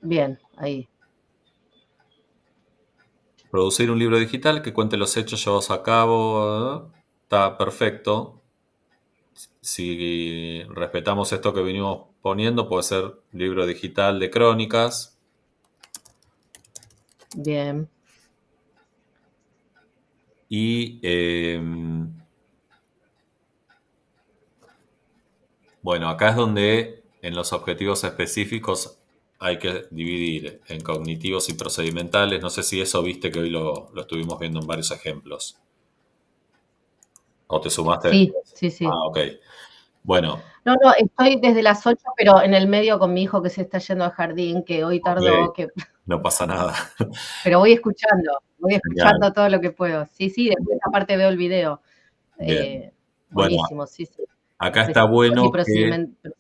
bien, ahí. Producir un libro digital que cuente los hechos llevados a cabo. Está perfecto. Si respetamos esto que venimos poniendo, puede ser libro digital de crónicas. Bien. Y bueno, acá es donde en los objetivos específicos hay que dividir en cognitivos y procedimentales. No sé si eso viste que hoy lo estuvimos viendo en varios ejemplos. ¿O te sumaste? Sí. Ah, ok. Bueno. No, estoy desde las 8, pero en el medio con mi hijo que se está yendo al jardín, que hoy tardó. Okay. No pasa nada. Pero voy escuchando todo lo que puedo. Sí, después aparte veo el video. Bueno, buenísimo, sí, sí. acá está bueno Procedimientos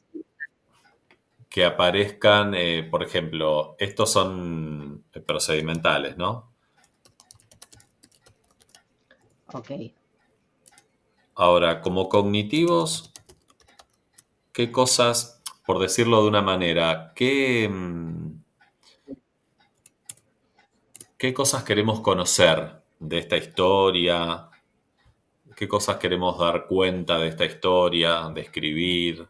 que aparezcan, por ejemplo, estos son procedimentales, ¿no? Ok. Ahora, como cognitivos, ¿qué cosas, por decirlo de una manera, qué cosas queremos conocer de esta historia? ¿Qué cosas queremos dar cuenta de esta historia, describir?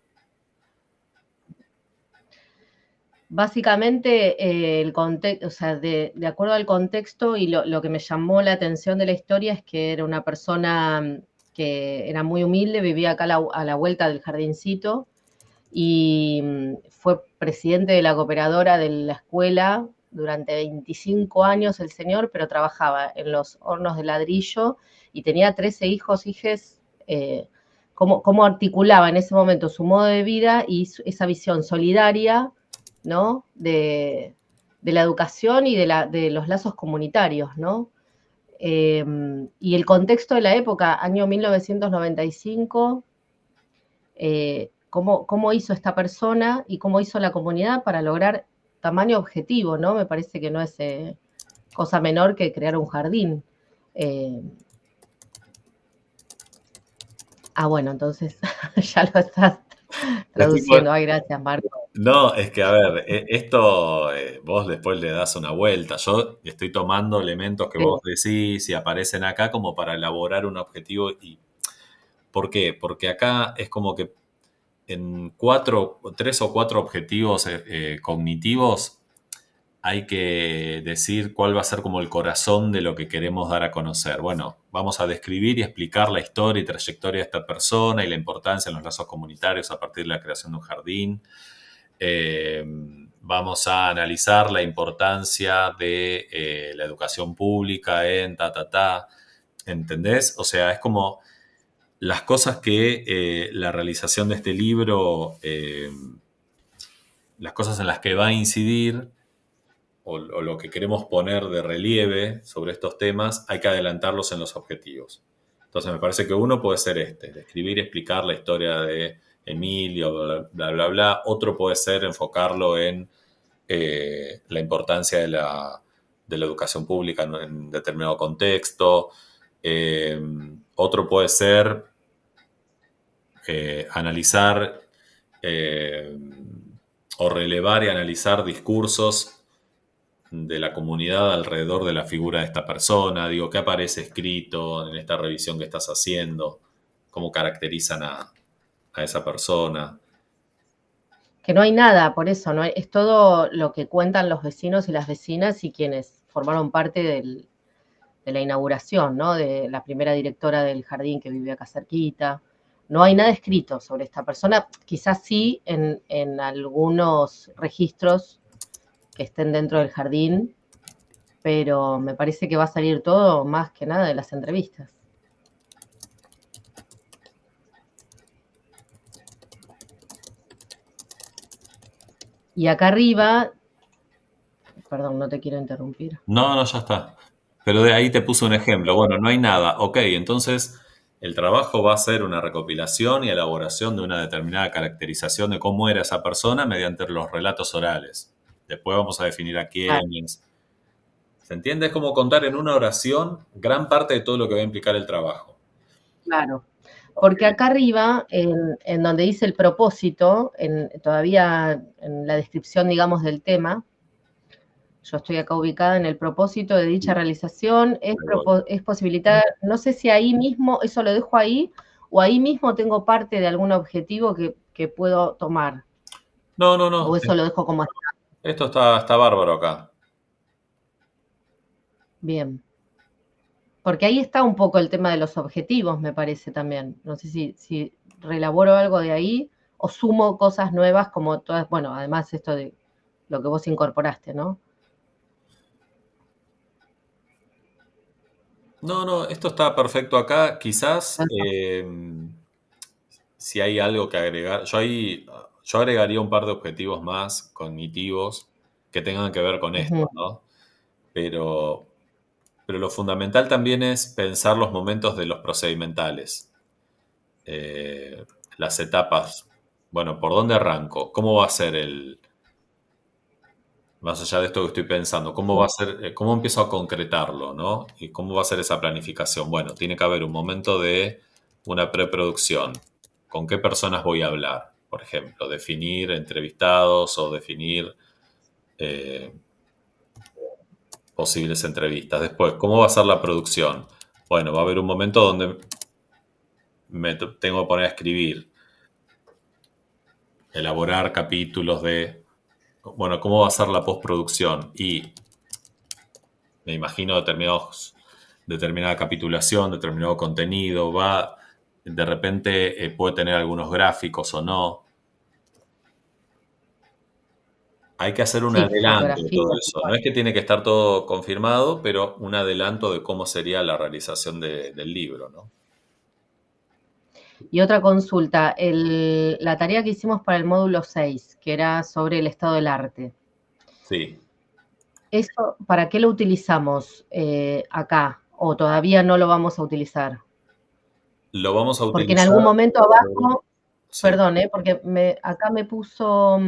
Básicamente, el contexto, o sea, de acuerdo al contexto y lo que me llamó la atención de la historia es que era una persona que era muy humilde, vivía acá a la vuelta del jardincito y fue presidente de la cooperadora de la escuela durante 25 años el señor, pero trabajaba en los hornos de ladrillo y tenía 13 hijos, hijes. Cómo articulaba en ese momento su modo de vida y esa visión solidaria, ¿no? De la educación y de los lazos comunitarios, ¿no? Y el contexto de la época, año 1995, cómo hizo esta persona y cómo hizo la comunidad para lograr tamaño objetivo, ¿no? Me parece que no es cosa menor que crear un jardín. Bueno, entonces ya lo estás traduciendo. Ay, gracias, Marco. No, es que a ver, esto vos después le das una vuelta. Yo estoy tomando elementos que vos decís y aparecen acá como para elaborar un objetivo. ¿Por qué? Porque acá es como que en 3 o 4 objetivos cognitivos hay que decir cuál va a ser como el corazón de lo que queremos dar a conocer. Bueno, vamos a describir y explicar la historia y trayectoria de esta persona y la importancia en los lazos comunitarios a partir de la creación de un jardín. Vamos a analizar la importancia de la educación pública en ¿entendés? O sea, es como las cosas que la realización de este libro, las cosas en las que va a incidir o lo que queremos poner de relieve sobre estos temas, hay que adelantarlos en los objetivos. Entonces me parece que uno puede ser describir y explicar la historia de Emilio, bla, bla, bla. Otro puede ser enfocarlo en la importancia de la educación pública en determinado contexto. Otro puede ser analizar o relevar y analizar discursos de la comunidad alrededor de la figura de esta persona. Digo, ¿qué aparece escrito en esta revisión que estás haciendo? ¿Cómo caracterizan a esa persona? Que no hay nada, por eso, ¿no? Es todo lo que cuentan los vecinos y las vecinas y quienes formaron parte de la inauguración, ¿no? De la primera directora del jardín que vive acá cerquita. No hay nada escrito sobre esta persona, quizás sí en algunos registros que estén dentro del jardín, pero me parece que va a salir todo más que nada de las entrevistas. Y acá arriba, perdón, no te quiero interrumpir. No, ya está. Pero de ahí te puse un ejemplo. Bueno, no hay nada. Ok, entonces el trabajo va a ser una recopilación y elaboración de una determinada caracterización de cómo era esa persona mediante los relatos orales. Después vamos a definir a quiénes. ¿Se entiende? Es como contar en una oración gran parte de todo lo que va a implicar el trabajo. Claro, porque acá arriba, en donde dice el propósito, todavía en la descripción, digamos, del tema, yo estoy acá ubicada en el propósito de dicha realización, es posibilitar, no sé si ahí mismo, eso lo dejo ahí, o ahí mismo tengo parte de algún objetivo que puedo tomar. No. O eso lo dejo como está. Esto está bárbaro acá. Bien. Porque ahí está un poco el tema de los objetivos, me parece también. No sé si reelaboro algo de ahí o sumo cosas nuevas como todas, bueno, además esto de lo que vos incorporaste, ¿no? No, esto está perfecto acá. Quizás si hay algo que agregar, yo agregaría un par de objetivos más cognitivos que tengan que ver con esto, ¿no? Pero lo fundamental también es pensar los momentos de los procedimentales. las etapas. Bueno, ¿por dónde arranco? ¿Cómo va a ser más allá de esto que estoy pensando, cómo va a ser, cómo empiezo a concretarlo, ¿no? Y cómo va a ser esa planificación? Bueno, tiene que haber un momento de una preproducción. ¿Con qué personas voy a hablar? Por ejemplo, definir entrevistados o definir posibles entrevistas. Después, ¿cómo va a ser la producción? Bueno, va a haber un momento donde me tengo que poner a escribir, elaborar capítulos de, bueno, ¿cómo va a ser la postproducción? Y me imagino determinada capitulación, determinado contenido, de repente puede tener algunos gráficos o no. Hay que hacer un Sí, adelanto de todo fotografía. eso. No es que tiene que estar todo confirmado, pero un adelanto de cómo sería la realización del libro, ¿no? Y otra consulta, la tarea que hicimos para el módulo 6, que era sobre el estado del arte. Sí. ¿Eso para qué lo utilizamos acá? ¿O todavía no lo vamos a utilizar? Lo vamos a utilizar. Porque en algún momento abajo, Sí. perdón, porque acá me puso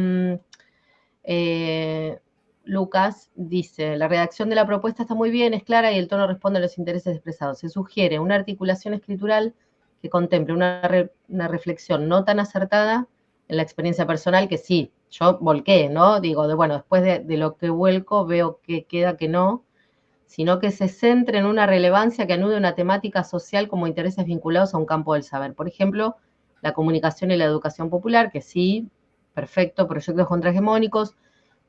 Lucas, dice, la redacción de la propuesta está muy bien, es clara y el tono responde a los intereses expresados. Se sugiere una articulación escritural que contemple una reflexión no tan acertada en la experiencia personal, que sí, yo volqué, ¿no? Digo, bueno, después de lo que vuelco veo que queda que no, sino que se centre en una relevancia que anude una temática social como intereses vinculados a un campo del saber. Por ejemplo, la comunicación y la educación popular, que sí, perfecto, proyectos contrahegemónicos,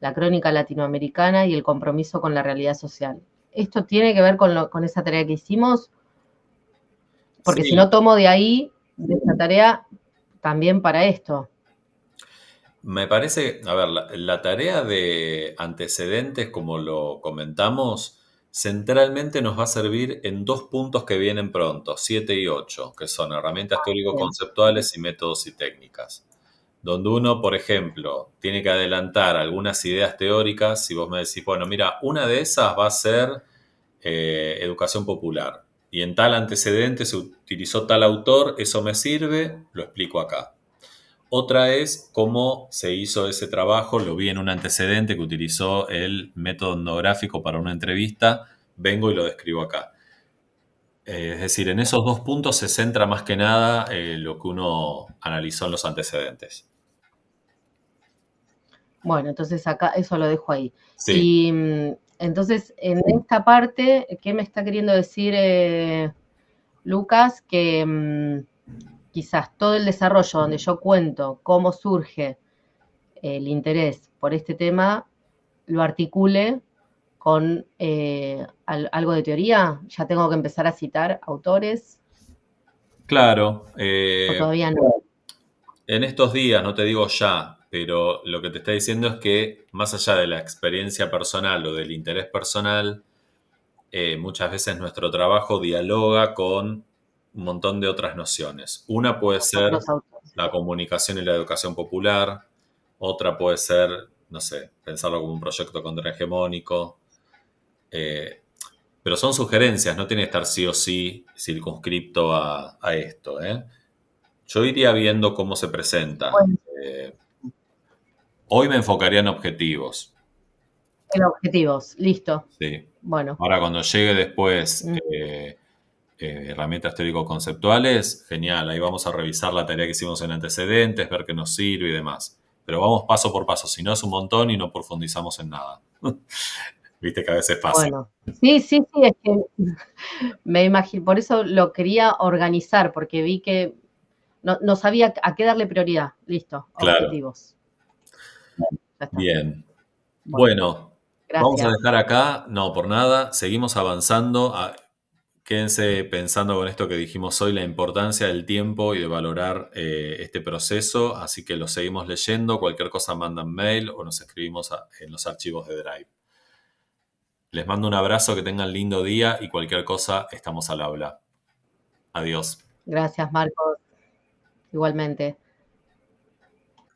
la crónica latinoamericana y el compromiso con la realidad social. ¿Esto tiene que ver con esa tarea que hicimos? Porque Sí. si no tomo de ahí, de esa tarea, también para esto. Me parece, a ver, la tarea de antecedentes, como lo comentamos, centralmente nos va a servir en 2 puntos que vienen pronto, 7 y 8, que son herramientas teórico-conceptuales y métodos y técnicas. Donde uno, por ejemplo, tiene que adelantar algunas ideas teóricas. Si vos me decís, bueno, mira, una de esas va a ser educación popular. Y en tal antecedente se utilizó tal autor, eso me sirve, lo explico acá. Otra es cómo se hizo ese trabajo, lo vi en un antecedente que utilizó el método etnográfico para una entrevista, vengo y lo describo acá. Es decir, en esos 2 puntos se centra más que nada lo que uno analizó en los antecedentes. Bueno, entonces acá eso lo dejo ahí. Sí. Y entonces, en esta parte, ¿qué me está queriendo decir Lucas? Que quizás todo el desarrollo donde yo cuento cómo surge el interés por este tema, lo articule con algo de teoría. ¿Ya tengo que empezar a citar autores? Claro. ¿O todavía no? En estos días, no te digo ya, pero lo que te está diciendo es que más allá de la experiencia personal o del interés personal, muchas veces nuestro trabajo dialoga con un montón de otras nociones. Una puede ser la comunicación y la educación popular, otra puede ser, no sé, pensarlo como un proyecto contrahegemónico, pero son sugerencias, no tiene que estar sí o sí circunscripto a esto, ¿eh? Yo iría viendo cómo se presenta. Bueno. Hoy me enfocaría en objetivos. En objetivos, listo. Sí. Bueno. Ahora, cuando llegue después herramientas teórico-conceptuales, genial. Ahí vamos a revisar la tarea que hicimos en antecedentes, ver qué nos sirve y demás. Pero vamos paso por paso. Si no, es un montón y no profundizamos en nada. Viste que a veces pasa. Bueno, sí, es que me imagino, por eso lo quería organizar, porque vi que no sabía a qué darle prioridad. Listo, claro. Objetivos. Ya está. Bien. Bueno, vamos a gracias. dejar acá. No, por nada. Seguimos avanzando. Quédense pensando con esto que dijimos hoy, la importancia del tiempo y de valorar este proceso. Así que lo seguimos leyendo. Cualquier cosa mandan mail o nos escribimos en los archivos de Drive. Les mando un abrazo, que tengan lindo día y cualquier cosa estamos al habla. Adiós. Gracias, Marcos. Igualmente.